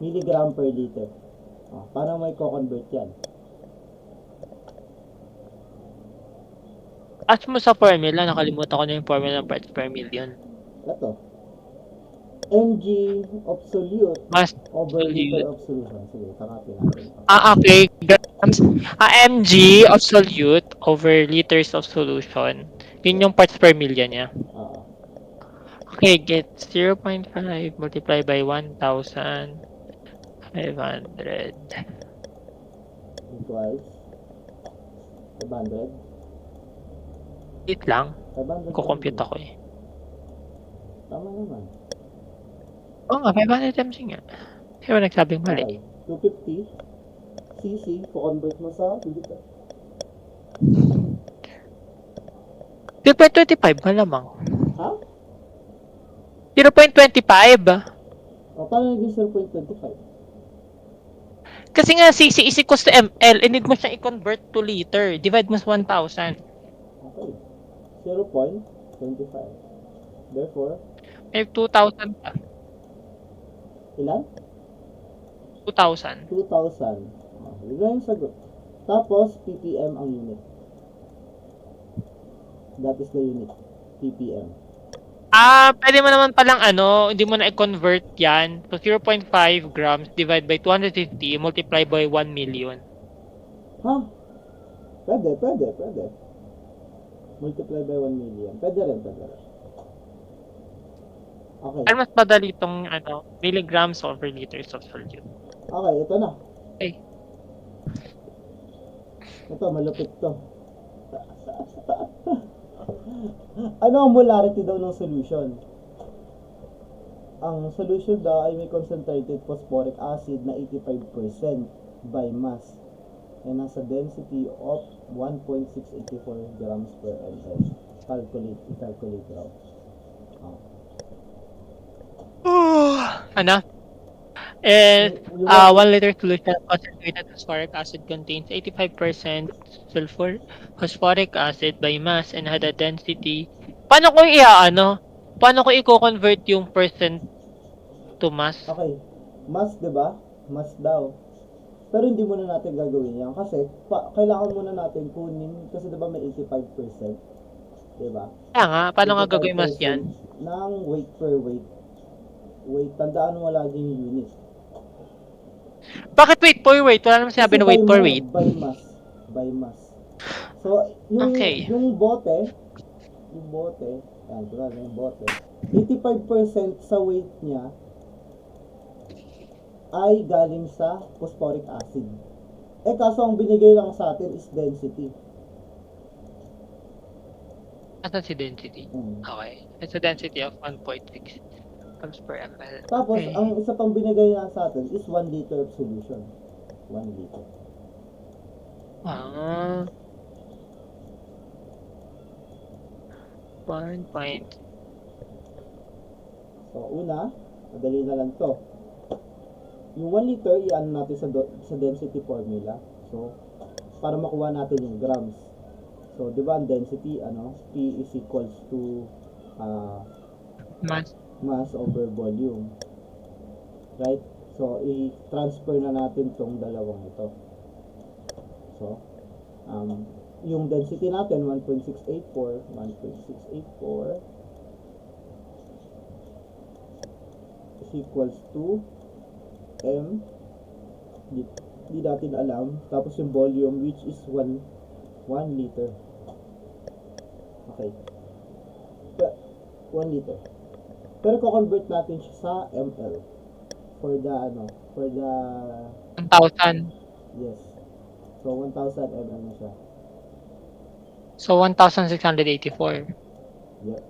S1: milligram per liter. Paano may co-convert yan?
S2: As mo sa formula, nakalimutan ko na yung formula ng parts per million.
S1: Ito. mg absolute
S2: Mass
S1: over liter
S2: absolute.
S1: of solution. Sige, takapin natin.
S2: Okay. Grams. mg absolute over liters of solution. Yun yung parts per million niya. Okay, get 0.5 multiplied by 1,500
S1: equals 500.
S2: Wait lang.
S1: 500.
S2: Kukompute ako eh.
S1: Tama naman.
S2: Oo nga, 500 times nga. Kaya ba nagsabing mali?
S1: Okay. 250 cc, kukonvert mo sa liter.
S2: 0.25 malamang.
S1: Ha?
S2: 0.25?
S1: Paano naging 0.25?
S2: Kasi nga, cc is equals to ml. I need mo siyang i-convert to liter. Divide mo sa 1,000.
S1: Okay. 0.25. Therefore,
S2: May 2,000 pa.
S1: ilan?
S2: 2,000.
S1: 2,000. Yun na yung sagot. Tapos, ppm ang unit. That is the unit. ppm.
S2: Pwede mo naman palang hindi mo na i-convert yan. So, 0.5 grams divided by 250 multiply by 1 million.
S1: Ha? Pwede. Multiply by 1 million. Pwede rin. Okay.
S2: Pero mas madali itong milligrams over liters of solute.
S1: Okay, ito na.
S2: Okay.
S1: Ito, malupit to. Ano ang molarity daw ng solution? Ang solution daw ay may concentrated phosphoric acid na 85% by mass and nasa density of 1.684 grams per ml. I-calculate raw.
S2: And 1 liter solution of concentrated phosphoric acid contains 85% sulfur phosphoric acid by mass and had a density. Paano ko i-convert yung percent to mass?
S1: Okay. Mass, 'di ba? Mass daw. Pero hindi muna natin gagawin yan kasi kailangan muna natin kunin kasi 'di ba may 85%, 'di ba?
S2: Kaya nga, paano nga gagawin mass yan?
S1: Ng weight per weight. Wait, tandaan mo lagi yung unit.
S2: Bakit weight per weight? Wala naman sinabi na weight per weight.
S1: By mass. So, yung bote, yan, diba, yung bote, 85% sa weight niya ay galing sa phosphoric acid. Kaso ang binigay lang sa atin is density.
S2: Asan si density? Okay. It's a density of 1.6 grams per ml.
S1: Tapos, ang isa pang binigay lang sa atin is 1 liter of solution. 1 liter. So, una, madali na lang to. Yung 1 liter, i-ano natin sa density formula. So, para makuha natin yung grams. So, di ba ang density, P is equals to mass over volume. Right? So, i-transfer na natin tong dalawang ito. So, yung density natin, 1.684 is equals to M, di natin alam, tapos yung volume which is 1 liter. Okay. 1 liter. Pero ko-convert natin siya sa ml for the
S2: 1,000.
S1: Yes. So 1,000 ml na siya.
S2: So 1,684.
S1: Yep.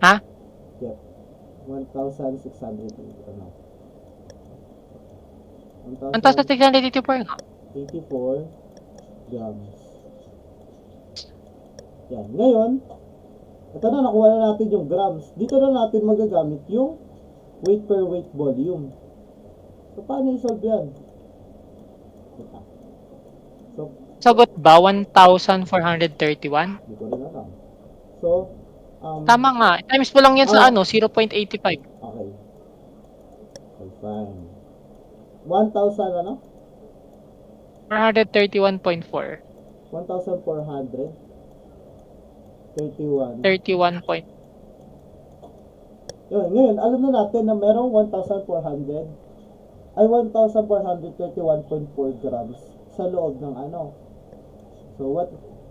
S2: Ha?
S1: Yep. 1,600
S2: 1,684 nga.
S1: 84 grams. Yan. Ngayon, ito na, nakuha na natin yung grams. Dito na natin magagamit yung weight per weight volume. So, paano i-solve yan? So,
S2: sagot ba? 1,431?
S1: Hindi ko rin alam. So,
S2: tama nga. Times mo lang yan sa 0.85.
S1: Okay. Fine. 1,000 ano?
S2: 431.4.
S1: 1,400? 31.
S2: 31 point.
S1: Yun, ngayon, alam na natin na merong 1,400 ay 1,431.4 grams sa loob ng ano. So,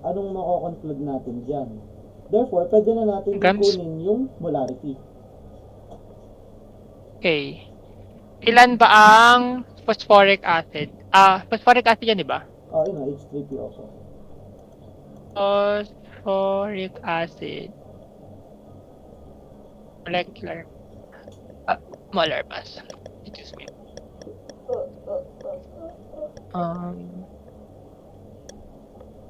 S1: anong mako-conclude natin dyan? Therefore, pwede na natin
S2: Grams?
S1: kunin yung molarity.
S2: Okay. Ilan ba ang phosphoric acid? Phosphoric acid yan, di ba?
S1: Oh, yun, H3PO po.
S2: Phosphoric acid. Molecular. Molar mass. Excuse me.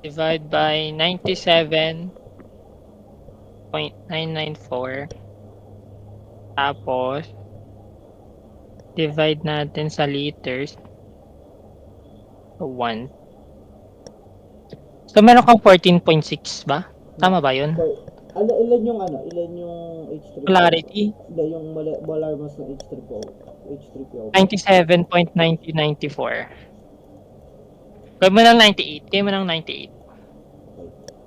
S2: Divide by 97.994. Tapos, divide natin sa liters. So, 1. So, meron kang 14.6 ba? Tama ba yun?
S1: Ilan yung H3PO?
S2: Molarity?
S1: Hindi, yung molar mass ng H3PO.
S2: 97.9094. Gawin mo ng 98. Gawin mo ng 98.
S1: Okay.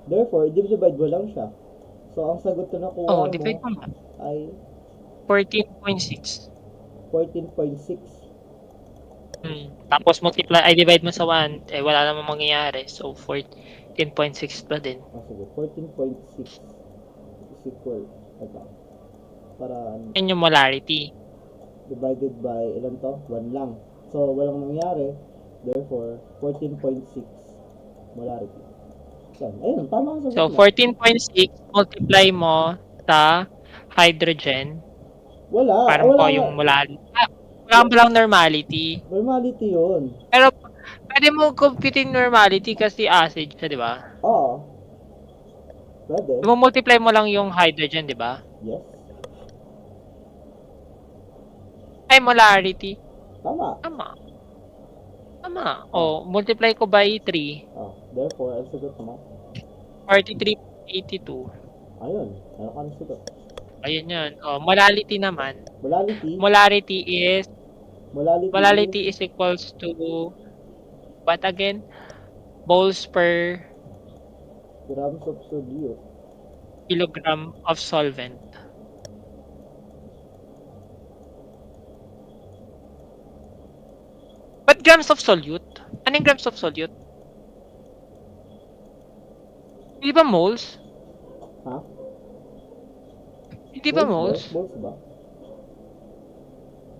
S1: Therefore, divide mo lang siya. So, ang sagot na nakuha mo
S2: Divide mo ba?
S1: ay
S2: 14.6.
S1: 14.6.
S2: Tapos divide mo sa 1, wala namang mangyayari. So, 14.6 pa din.
S1: Sige, 14.6 is equal. Ito. Para
S2: Yan yung molarity.
S1: divided by, ilan to? 1 lang. So, walang nangyari. Therefore, 14.6 molarity. Ayun, tama ang sagot.
S2: So, 14.6 multiply mo sa hydrogen.
S1: Wala.
S2: Parang
S1: wala
S2: ko yung molarity. Wala palang normality.
S1: Normality yun.
S2: Pero, pwede mo computing normality kasi acid siya, di ba?
S1: Oo. Pwede.
S2: Multiply mo lang yung hydrogen, di ba?
S1: Yes.
S2: Ay, molarity.
S1: Tama.
S2: Tama. Multiply ko by 3.
S1: Therefore, ang sagot mo?
S2: 43.82.
S1: Ayun. Ano ka ang sagot?
S2: Ayun yan. Molality naman.
S1: Molarity
S2: is equals to what again? Moles per
S1: grams of solute.
S2: kilogram of solvent. But grams of solute? Anong grams of solute? Hindi ba moles?
S1: Ha?
S2: Hindi ba moles?
S1: Moles ba?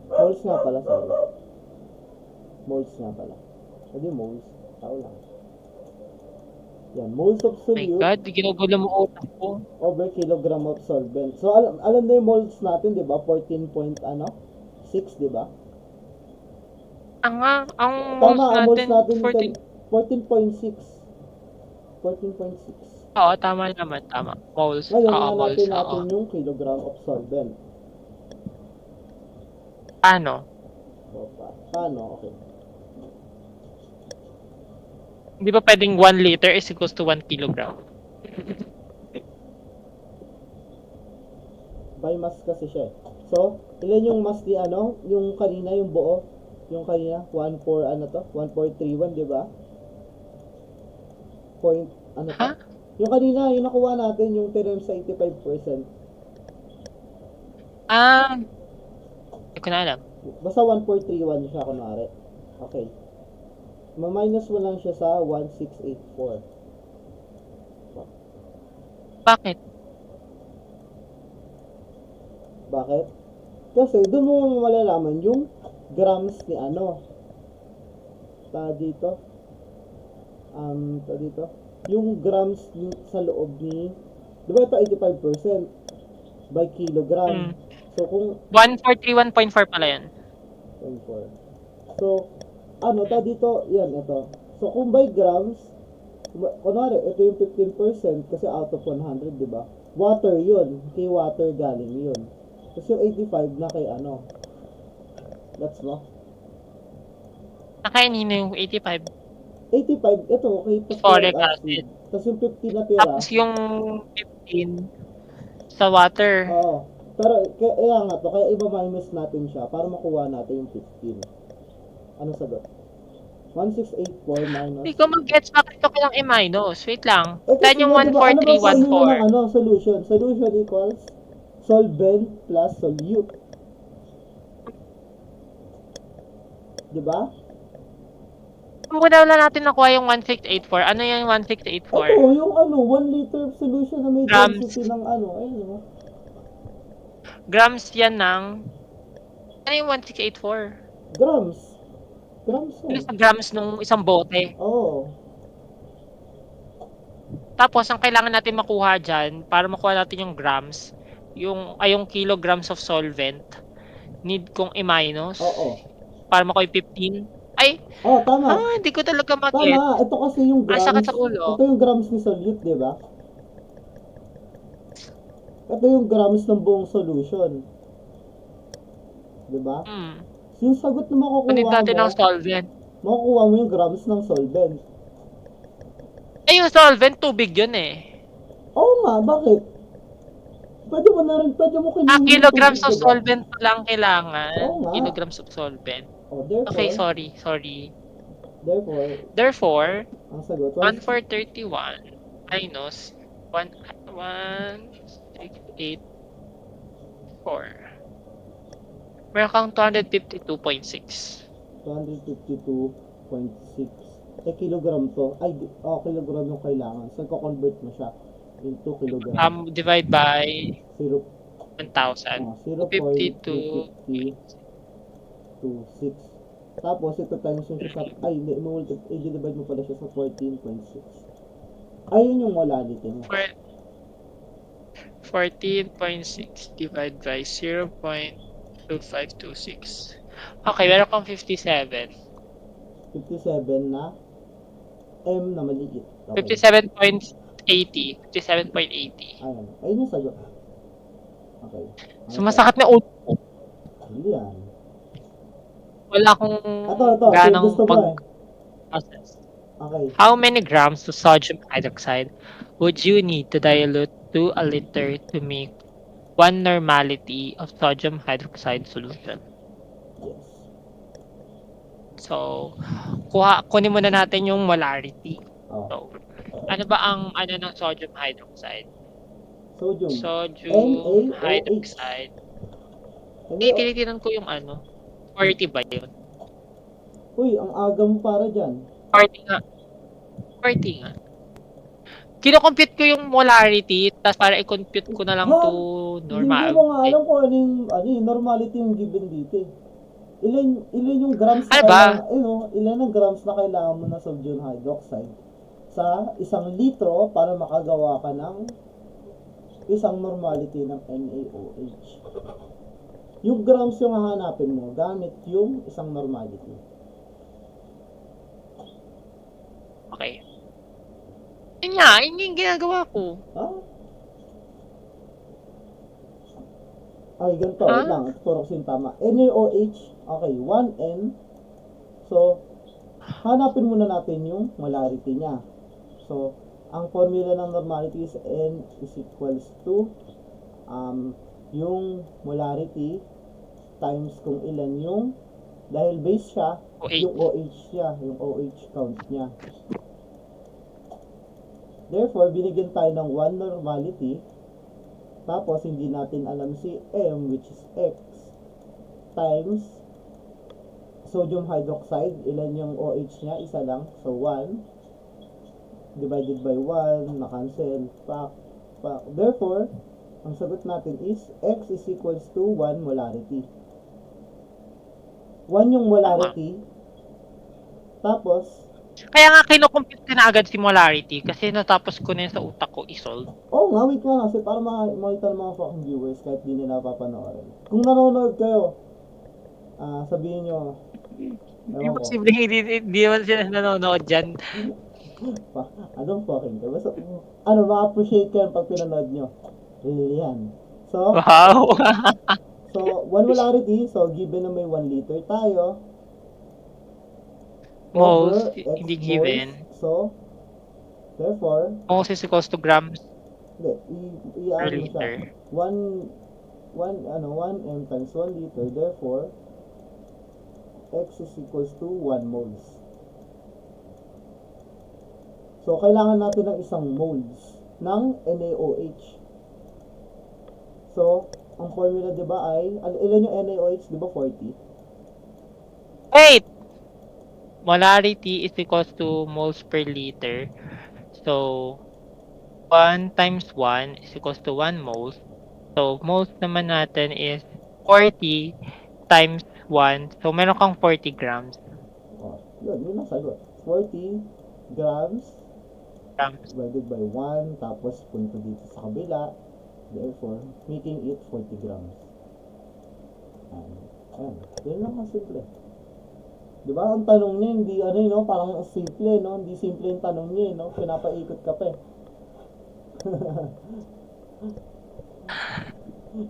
S1: Moles nga pala, sorry. Moles nga pala. Hindi moles. Tao lang. Yan, moles of
S2: My
S1: solute
S2: God, ginugulo mo utak ko.
S1: over kilogram of solvent. So, alam na yung moles natin, di ba? 14.6, di ba?
S2: Ang
S1: Tama,
S2: moles
S1: ang moles natin
S2: 14.
S1: 14.6. 14.6.
S2: Oo, tama naman, tama. Moles.
S1: Ngayon,
S2: Moles.
S1: hanapin natin yung kilogram of solvent.
S2: Paano?
S1: Paano? Okay.
S2: Hindi ba pwedeng 1 liter is equals to 1 kilogram?
S1: By mass kasi siya. So, ilan yung mass ni yung kanina, yung buo? Yung kanina, 1,431, di ba? Point,
S2: Ha?
S1: Yung kanina, yung nakuha natin, yung term sa 85%.
S2: Hindi ko na alam.
S1: Basta 1,431 siya, kunwari. Okay. Ma-minus mo lang siya sa 1,684.
S2: Bakit?
S1: Bakit? Kasi doon mo malalaman yung grams ni dito. Yung grams sa loob ni, di ba ito 85% by kilogram. So kung
S2: 1,431.4 pala yan.
S1: 0.4. So dito, yan ito. So kung by grams, kunwari ito yung 15% kasi out of 100, di ba? Water yun, kay water galing yun. Tapos yung 85 na kay That's mo?
S2: Nakainin yung 85.
S1: 85, ito, kay
S2: Phosphoric acid.
S1: Tapos yung 50 na tira.
S2: Tapos yung 15 sa water.
S1: Oo. Pero kaya nga to, kaya iba minus natin siya para makuha natin yung 15. Ano sagot? 1684 minus.
S2: Hindi ko mag-gets bakit ko kailang i-minus. Wait lang.
S1: Eh kasi
S2: Saan yung
S1: nga, diba, ano ba formula ng
S2: 14314?
S1: ano, solution? Solution equals solvent plus solute. Diba?
S2: Muna wala natin nakuha yung 1684. Ano yung 1684?
S1: Ito, yung ano, 1 liter solution na may
S2: Grams.
S1: density ng ano, ayun mo.
S2: Grams yan ng... Ano yung 1684?
S1: Grams. Grams yan.
S2: Ilang grams nung isang bote.
S1: Oo.
S2: Tapos, ang kailangan natin makuha dyan, para makuha natin yung grams, yung kilograms of solvent, need kong i-minus.
S1: Oo.
S2: Para makuha yung 15. Ay!
S1: Oh, tama.
S2: Hindi ko talaga mag-get.
S1: Tama. Ito kasi yung grams.
S2: Sakit sa ulo.
S1: Ito yung grams ni solute, di ba? Ito yung grams ng buong solution. Di ba? Yung sagot na makukuha
S2: Need natin
S1: mo,
S2: ng solvent.
S1: makukuha mo yung grams ng solvent.
S2: Eh, yung solvent, tubig yun eh.
S1: Oo nga, bakit? Pwede mo kinuha
S2: Kilograms
S1: yung
S2: of
S1: tubig, diba?
S2: solvent lang kailangan.
S1: Oo nga.
S2: Kilograms of solvent.
S1: Oh, therefore,
S2: Okay, sorry.
S1: Therefore, ang sagot,
S2: 1431 minus 1684. Meron kang 252.6.
S1: 252.6. Eh, kilogram to. Ay, kilogram yung kailangan. So, ko-convert mo siya into kilogram.
S2: Divide by
S1: 0,
S2: 1,000.
S1: 0.256. Tapos, ito times yung sa... Ay, hindi. I-divide mo pala siya sa 14.6. Ayun yung molality mo.
S2: 14.6 divided by 0.2526. Okay, meron kang 57.
S1: 57 na M na maliit. Okay.
S2: 57.80. 57.80.
S1: Ayun. Ayun yung sagot. Okay.
S2: Sumasakit na ulo ko.
S1: Hindi yan.
S2: Wala akong
S1: Ito.
S2: ganang
S1: Gusto mo eh.
S2: process.
S1: Okay.
S2: How many grams of sodium hydroxide would you need to dilute to a liter to make 1 normality of sodium hydroxide solution?
S1: Yes.
S2: So, kunin muna natin yung molarity.
S1: Oh.
S2: So, ano ba ang ng sodium hydroxide?
S1: Sodium
S2: Sodium hydroxide. Hindi, tinitinan ko yung 40 ba yun?
S1: Uy, ang aga mo para dyan.
S2: 40 nga. Kino-compute ko yung molarity, tapos para i-compute ko na lang to normal.
S1: Hindi mo nga alam kung ano yung normality yung given dito eh. Ilan yung grams na kailangan, ilan ang grams na kailangan mo ng sodium hydroxide sa 1 litro para makagawa ka ng isang normality ng NaOH. Yung grams yung hahanapin mo gamit yung isang normality.
S2: Okay. Yun yung ginagawa ko.
S1: Ha? Okay, ganito. Wait lang. Turo ko yung tama. NaOH. Okay, 1N. So, hanapin muna natin yung molarity niya. So, ang formula ng normality is N is equals to yung molarity times kung ilan yung, dahil base siya, yung OH siya, yung OH count niya. Therefore, binigyan tayo ng 1 normality, tapos hindi natin alam si M, which is X, times sodium hydroxide, ilan yung OH niya, isa lang, so 1, divided by 1, na-cancel, pak. Therefore, ang sagot natin is X is equals to 1 molarity. 1 yung molarity, tapos,
S2: kaya nga kino-compute ko na agad si molarity kasi natapos ko na yun sa utak ko i-solve.
S1: Nga, wait nga kasi para makita ng mga fucking viewers kahit di nila papanoorin. Kung nanonood kayo, sabihin nyo,
S2: Hindi posible, hindi naman sila nanonood dyan.
S1: Anong fucking ka? Basta, ma-appreciate kayo pag pinanood nyo. Yan. So,
S2: wow!
S1: So, 1 molarity, so given na may 1 liter tayo,
S2: moles, hindi given.
S1: So, therefore,
S2: moles is equals to grams
S1: per
S2: liter.
S1: 1 1 m times 1 liter, therefore x is equals to 1 moles. So kailangan natin ng isang moles ng NaOH. So ang formula 'di ba ay ilan yung NaOH, 'di ba 40?
S2: Wait! Molarity is equals to moles per liter. So, 1 times 1 is equals to 1 moles. So, moles naman natin is 40 times 1. So, meron kang 40 grams.
S1: Oh, yun ang sagot. 40 grams divided by 1, tapos punto dito sa kabila, therefore making it 40 grams. Ayan. Yun lang ang simple. Diba ang tanong niya hindi parang simple, no? Hindi simple yung tanong niya, no? Pinapaikot ka pa eh.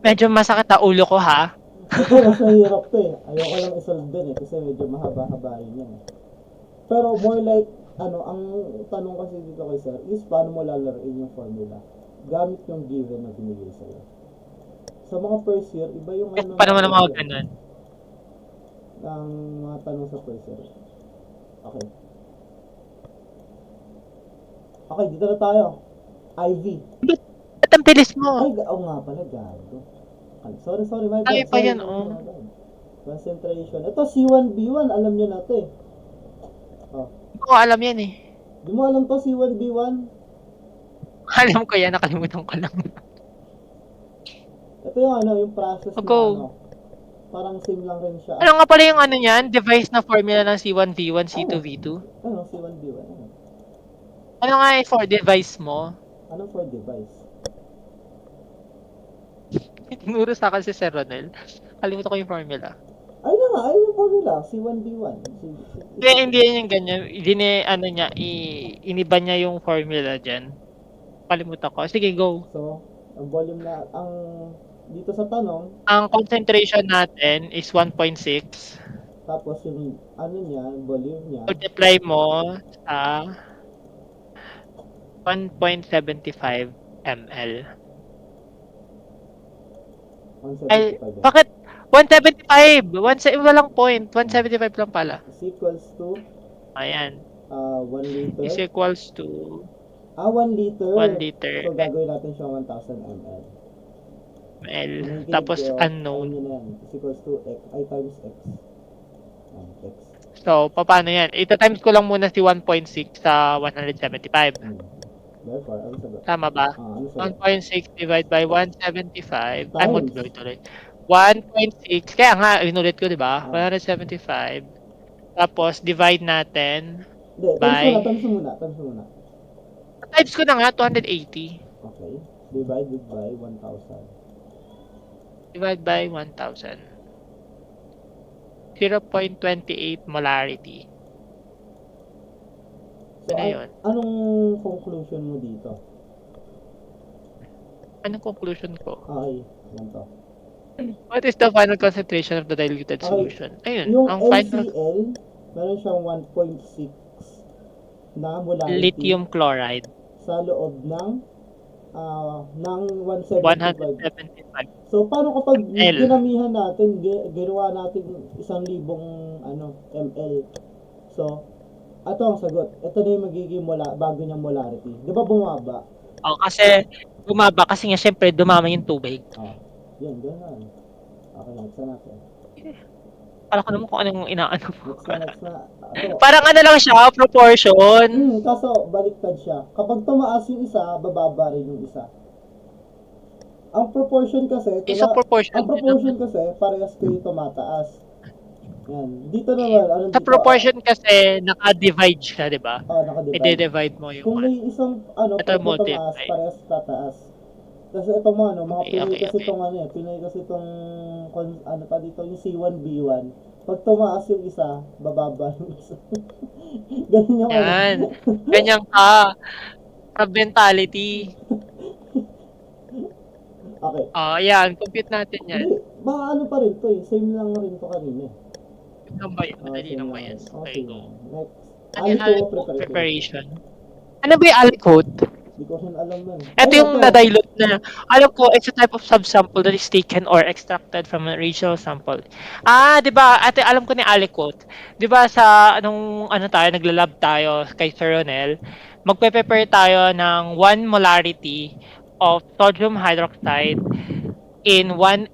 S2: Medyo masakit ang ulo ko, ha?
S1: Ito, mas mahirap to eh. Ayoko lang isolve din eh, kasi medyo mahaba-haba yun eh. Pero more like, ang tanong kasi dito kay sir is paano mo lalaroin yung formula gamit yung given na binigay sa'yo. Sa mga first year, iba yung
S2: Paano mo na mga ganun?
S1: Ang mga tanong sa first year. Okay. Okay, dito na tayo. IV.
S2: Ba't ang bilis mo?
S1: Ay, nga pala, gago. Sorry, my bad.
S2: Ay, pa yan,
S1: my bad. Concentration. Ito, C1B1, alam nyo na ito eh.
S2: Hindi ko alam yan eh.
S1: Di mo alam to, C1B1?
S2: Alam ko yan, nakalimutan ko lang.
S1: Ito yung process na parang same lang rin siya.
S2: Ano nga pala yung niyan? Device na formula ng C1V1, C2V2?
S1: C1B1.
S2: Ano nga yung for device mo?
S1: Ano for device?
S2: Tinuro sa akin si Sir Ronel. Kalimutan ko yung formula.
S1: Ay yung formula. C1B1.
S2: Hindi yan yung ganyan. Iniba niya yung formula dyan. Kalimutan ko. Sige, go.
S1: So, ang volume dito sa tanong,
S2: ang concentration natin is 1.6.
S1: Tapos yung volume niya.
S2: Multiply mo sa 1.75 ml. Ay, bakit 175? Walang point. 175 lang pala.
S1: Is equals to?
S2: Ayan.
S1: 1 liter.
S2: Is equals to
S1: 1 liter.
S2: 1 liter.
S1: So, gagawin natin siya 1,000 ml.
S2: Tapos unknown.
S1: Is equals to x, times x. X.
S2: So, paano yan? Ita-times ko lang muna si 1.6 sa 175.
S1: Therefore, ano sagot?
S2: Tama ba? 1.6 divided by 175. Ay, multiply tuloy. 1.6. Kaya nga, inulit ko, di ba? 175. Tapos, divide natin by...
S1: Times muna.
S2: Times ko na nga, 280.
S1: Okay. Divided by 1,000.
S2: Divide by 1,000. 0.28 molarity.
S1: So,
S2: yun?
S1: Anong conclusion mo dito?
S2: Anong conclusion ko?
S1: Okay, yan to.
S2: What is the final concentration of the diluted solution? Ayun,
S1: yung
S2: ang final...
S1: LCl, meron siyang 1.6 na molarity.
S2: Lithium chloride.
S1: Sa loob ng 175. So, paano kapag ginamihan natin, ginawa natin 1,000 ml? So, ito ang sagot. Ito na yung magiging bago niyang molarity. Di ba bumaba?
S2: Kasi bumaba kasi nga syempre dumama yung tubig.
S1: Yan, gano'n. Okay, next na natin.
S2: Para ko naman kung anong inaano mo.
S1: Next na.
S2: Parang lang siya, proportion.
S1: Kaso, baliktad siya. Kapag tumaas yung isa, bababa rin yung isa. Ang proportion kasi, parehas kayo tumataas. Yan. Dito naman,
S2: sa proportion kasi, naka-divide siya, di ba?
S1: Naka-divide.
S2: I-divide mo yung...
S1: Kung may isang, tumaas, parehas tataas. Kasi itong mga Pinoy kasi itong yung C1B1. Pag tumaas yung isa, bababa yung isa. Ganyan yung
S2: yan. Ganyan ka. Mentality.
S1: Okay.
S2: Yan. Compute natin yan.
S1: Hindi. Baka pa rin to eh. Same lang rin to kanina.
S2: Ano ba yan? Madali lang ba yan? Okay, go.
S1: Next.
S2: Alcohol preparation. Ano ba yung alcohol?
S1: Di ko rin alam yan.
S2: Ito
S1: Ay,
S2: yung na-dilute na. Alam ko, it's a type of subsample that is taken or extracted from a regional sample. Di ba? Ate, alam ko ni Aliquot. Di ba sa ano tayo, naglalab tayo kay Sir Ronel, magpe-prepare tayo ng 1 molarity of sodium hydroxide in 1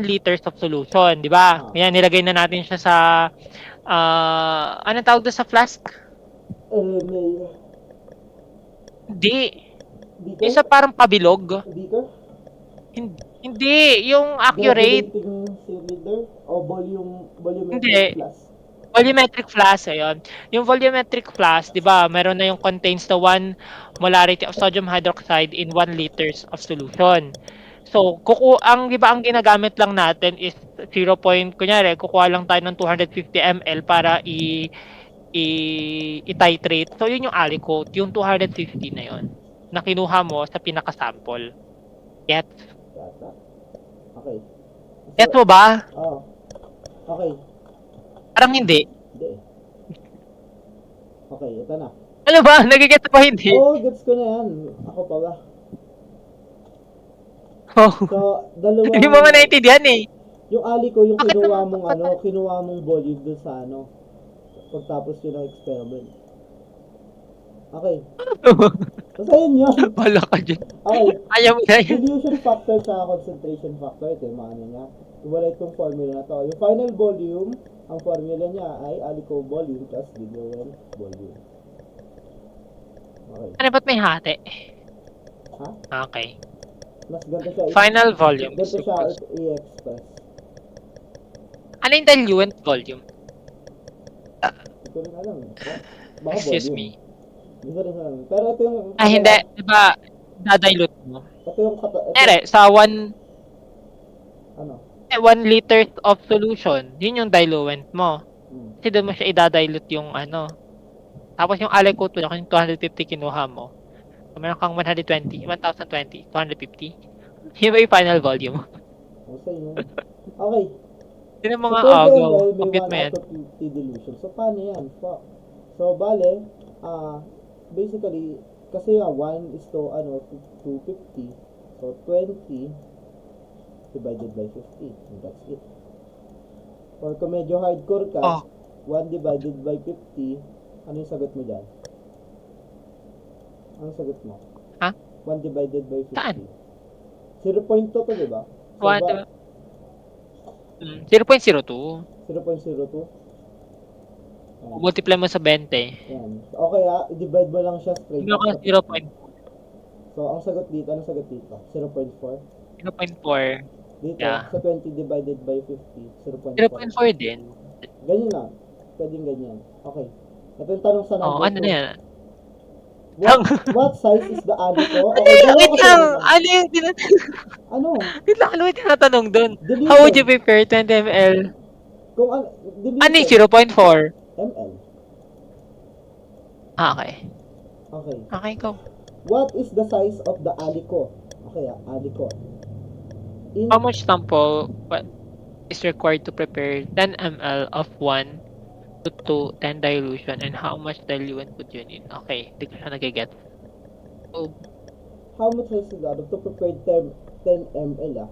S2: liters of solution, di ba? Yan, nilagay na natin siya sa anong tawag doon sa flask? Hindi.
S1: Beaker?
S2: Yung sa parang pabilog.
S1: Beaker?
S2: Hindi, yung accurate.
S1: Regulating cylinder? O volumetric
S2: Hindi.
S1: flask?
S2: Volumetric flask, ayun. Yung volumetric flask, di ba, meron na yung contains the 1 molarity of sodium hydroxide in 1 liters of solution. So, di ba, ang ginagamit lang natin is 0. Kunyari, kukuha lang tayo ng 250 ml para i-titrate. So, yun yung Aliquot, yung 250 na yun, na kinuha mo sa pinaka-sample. Gets?
S1: Yata. Okay.
S2: Gets mo ba?
S1: Oo. Okay.
S2: Parang hindi.
S1: Hindi. Okay, ito na.
S2: Ano ba? Nagigets pa hindi?
S1: Oo, gets ko na yan. Ako pa ba?
S2: Oh.
S1: So, dalawa.
S2: Hindi mo nga naintindihan eh.
S1: Yung Aliquot, yung
S2: Bakit
S1: kinuha
S2: naman?
S1: mong kinuha mong volume dun sa pagtapos yun ng experiment. Okay. So, yun yun.
S2: Wala ka dyan.
S1: Okay.
S2: Ayaw mo na yun.
S1: Dilution factor sa concentration factor. Ito yung mga niya. Wala itong formula na to. Yung final volume, ang formula niya ay Aliquot volume plus diluent volume. Okay.
S2: Ano ba't may hati?
S1: Ha?
S2: Okay.
S1: Mas ganito siya.
S2: Final volume.
S1: Ganito siya i-express.
S2: Ano yung diluent volume?
S1: Hindi ko rin alam. Baka
S2: Excuse
S1: volume.
S2: me.
S1: Hindi ko rin alam. Pero ito yung...
S2: Hindi. Diba, dadilute mo?
S1: Ito yung...
S2: Sa 1
S1: Ano?
S2: 1 liters of solution, yun yung diluent mo. Kasi doon mo siya idadilute yung Tapos yung Aliquot mo, yung 250 kinuha mo. So, meron kang 1020, 250. Yun ba yung final volume?
S1: Okay yun. Okay.
S2: Yun ang mga
S1: So, 20
S2: agaw.
S1: ml, may
S2: Compute
S1: 1
S2: mo yan.
S1: out of 50 dilution. So, paano yan? Fuck. So, bale, basically, kasi 1 is to 250. So, 20 divided by 50. And that's it. Or kung medyo hardcore ka, 1 divided by 50, ano yung sagot mo dyan? Anong sagot mo?
S2: Ha?
S1: 1 divided by 50.
S2: Saan?
S1: 0.2 to, diba? So,
S2: 0.02.
S1: 0.02.
S2: Multiply mo sa 20.
S1: Yan. Okay i-divide mo lang siya straight.
S2: Meron kang 0.4.
S1: So, ang sagot dito, anong sagot dito? 0.4?
S2: 0.4.
S1: Dito,
S2: Yeah.
S1: sa 20 divided by 50, 0.4.
S2: 0.4 din.
S1: Ganyan lang. Pwedeng ganyan. Okay. Ito yung tanong sa number
S2: Ano na yan?
S1: What size is the Aliquot? Okay,
S2: Wait lang! Ano yung
S1: Ano?
S2: Wait lang, ano yung tinatanong doon?
S1: Dilution.
S2: How would you prepare 20 ml?
S1: Kung
S2: Ano yung 0.4?
S1: ml.
S2: Okay.
S1: Okay.
S2: Okay, go.
S1: What is the size of the Aliquot? Okay, Aliquot.
S2: How much sample is required to prepare 10 ml of 1 to 10 dilution, and how much diluent would you need? Okay, hindi ko siya nag-get. So,
S1: how much is it to prepare 10 ml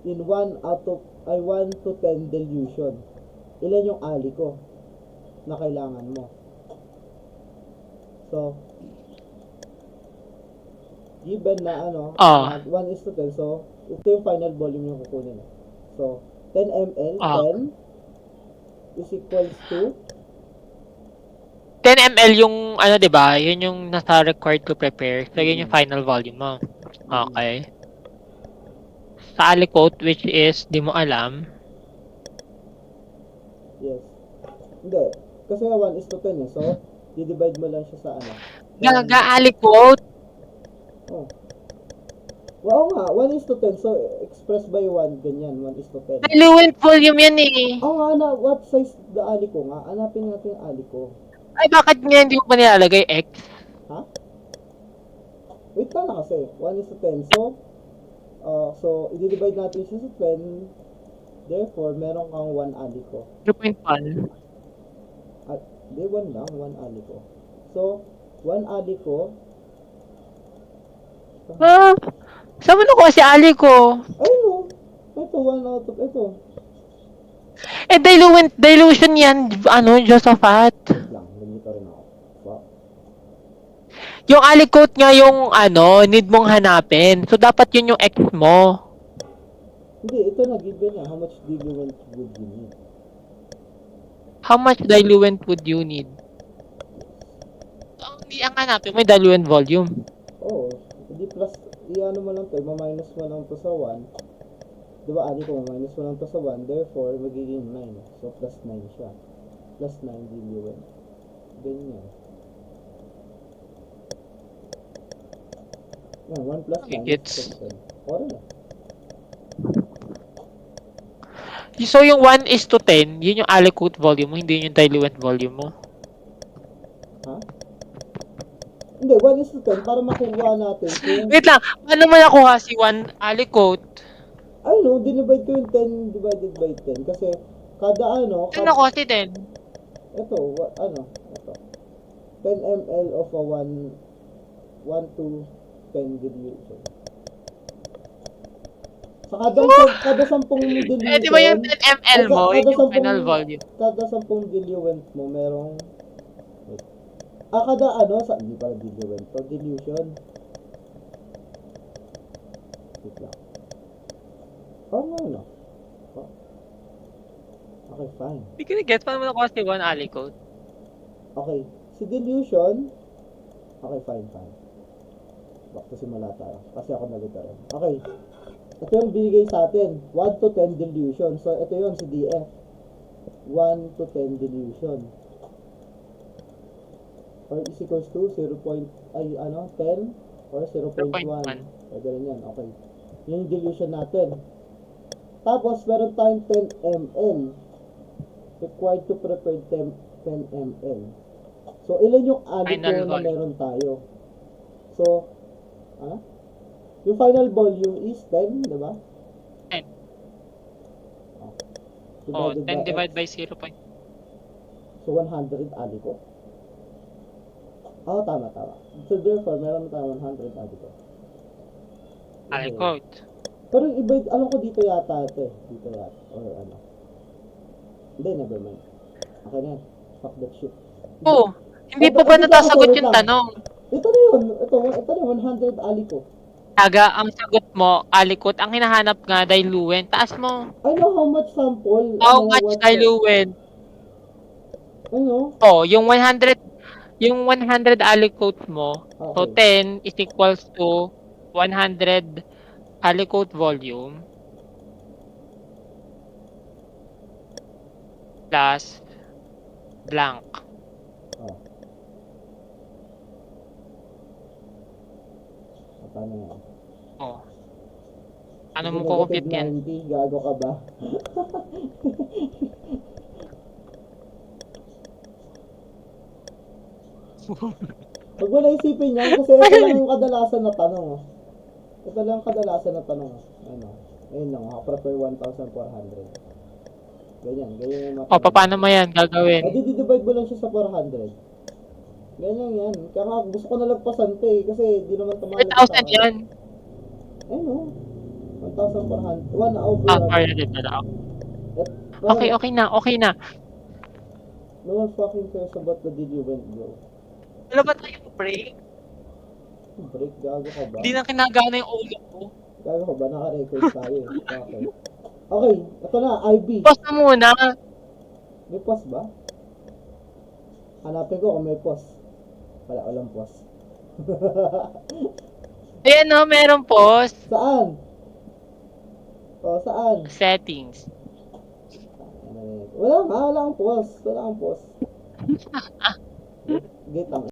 S1: in 1 to 10 dilution? Ilan yung Aliquot na kailangan mo? So, given na 1:10, so ito yung final volume yung kukunin. So, 10 ml, 10 is equals to
S2: 10 ml yung di ba? Yun yung nasa required to prepare. So, yun yung final volume mo. Okay. Sa Aliquot, which is di mo alam.
S1: Yes. Hindi. Kasi 1:10 So, di-divide mo lang siya sa
S2: Gaga-Aliquot?
S1: Oh. Oo nga, 1:10. So, express by 1, ganyan, 1:10.
S2: Diluent volume yan eh.
S1: Oo nga, what size the Aliquot nga? Hanapin natin yung Aliquot.
S2: Ay, bakit nga hindi mo pa nilalagay X?
S1: Ha? Wait lang na kasi. 1:10. So, i-divide natin siya sa 10. Therefore, meron kang 1 Aliquot.
S2: 0.1.
S1: Di, 1 lang, 1 Aliquot. So, 1 aliko.
S2: Ah, saan mo nakuha si Ali ko?
S1: Ayun o. Ito, 1 out of ito.
S2: Eh, dilution yan, Josaphat.
S1: Wait lang, nandito rin ako. Wow.
S2: Yung alikot nga yung, need mong hanapin. So, dapat yun yung X mo.
S1: Hindi, ito na-given na. How much diluent would you need?
S2: How much diluent would you need? Hindi ang hanapin mo yung diluent volume.
S1: Oo. Hindi plus, i-ano mo lang to, ma-minus mo lang to sa 1. Diba, ani ko, ma-minus mo lang to sa 1. Therefore, magiging 9. So, plus 9 siya. Plus 9 diluent. Ganyan. Yan, 1 plus 9
S2: It's-
S1: is 10. Ora na.
S2: So, yung 1:10, yun yung alikot volume mo, hindi yun yung diluent volume mo.
S1: Ha? Hindi, 1 is to 10 para makuha natin kung...
S2: Wait lang, paano mo nakuha si 1 alikot?
S1: I know, dinivide ko yung 10 divided by 10 kasi kada ano,
S2: Paano nakuha si 10?
S1: ito, ito. 10 ml of a 1 to 10 dilution. Sa kada 10 dilution,
S2: Eh, di ba yung 10 ml mo, yun yung
S1: 10
S2: final volume?
S1: Kada 10 diluent mo, merong... Wait. Kada hindi pala diluent to, dilution. Wait lang. No. Oh. Okay, fine.
S2: Hindi ko na-get, paano mo nakuha si 1 alikot?
S1: Okay, si dilution. Okay, fine. Back to simula tayo. Kasi ako nalito rin. Okay. Ito yung binigay sa atin. 1 to 10 dilution. So, ito yun si DF. 1 to 10 dilution. Or is equals to 10 or 0.1. Pwede rin yan. Okay. Yun yung dilution natin. Tapos, meron tayong 10 ml. Required to prepare 10 ml. So, ilan yung aliko na meron tayo? So, yung final volume is 10, di ba?
S2: 10.
S1: Oh,
S2: 10 divided by 0.
S1: So, 100 aliko. Tama. So, therefore, meron tayong 100 aliko.
S2: Alikot.
S1: Pero iba, alam ko dito yata ito eh. Dito yata. Or ano. Hindi, never mind. Okay na. Fuck that shit.
S2: Oh, hindi pa ba natasagot yung tanong?
S1: Ito na yun. Ito na 100 aliko.
S2: Taga, ang sagot mo, alikot. Ang hinahanap nga, diluent. Taas mo.
S1: I know how much sample.
S2: How much diluent?
S1: Ano?
S2: Oh, yung 100 alikot mo, so 10 is equals to 100 alikot volume plus blank.
S1: Paano yan?
S2: Oh. Ano mo ko-compute yan?
S1: 90, gago ka ba? Huwag mo na isipin yan kasi ito lang yung kadalasan na tanong. Ito lang yung kadalasan na tanong. Ayun lang, prepare 1,400. Ganyan yung
S2: O, paano mo yan gagawin?
S1: divide mo lang siya sa 400. Ganyan yan. Kaya nga, gusto ko na lagpasan to eh, kasi di naman tumahal.
S2: 4,000 yan.
S1: Ayun o. 1,400. 1 over.
S2: 400 na lang. Okay na.
S1: No one fucking cares about the diluent, bro.
S2: Wala ba tayo break?
S1: Break, gago ka ba?
S2: Hindi na kinagana yung ulo ko.
S1: Gago ka ba? Naka-record tayo eh. Okay, ito na, IB.
S2: Pause na muna.
S1: May pause ba? Hanapin ko kung may pause. Walang pause.
S2: Ayan o, meron pause.
S1: Saan? Saan?
S2: Settings.
S1: Wala nga, wala kang pause. Gate lang.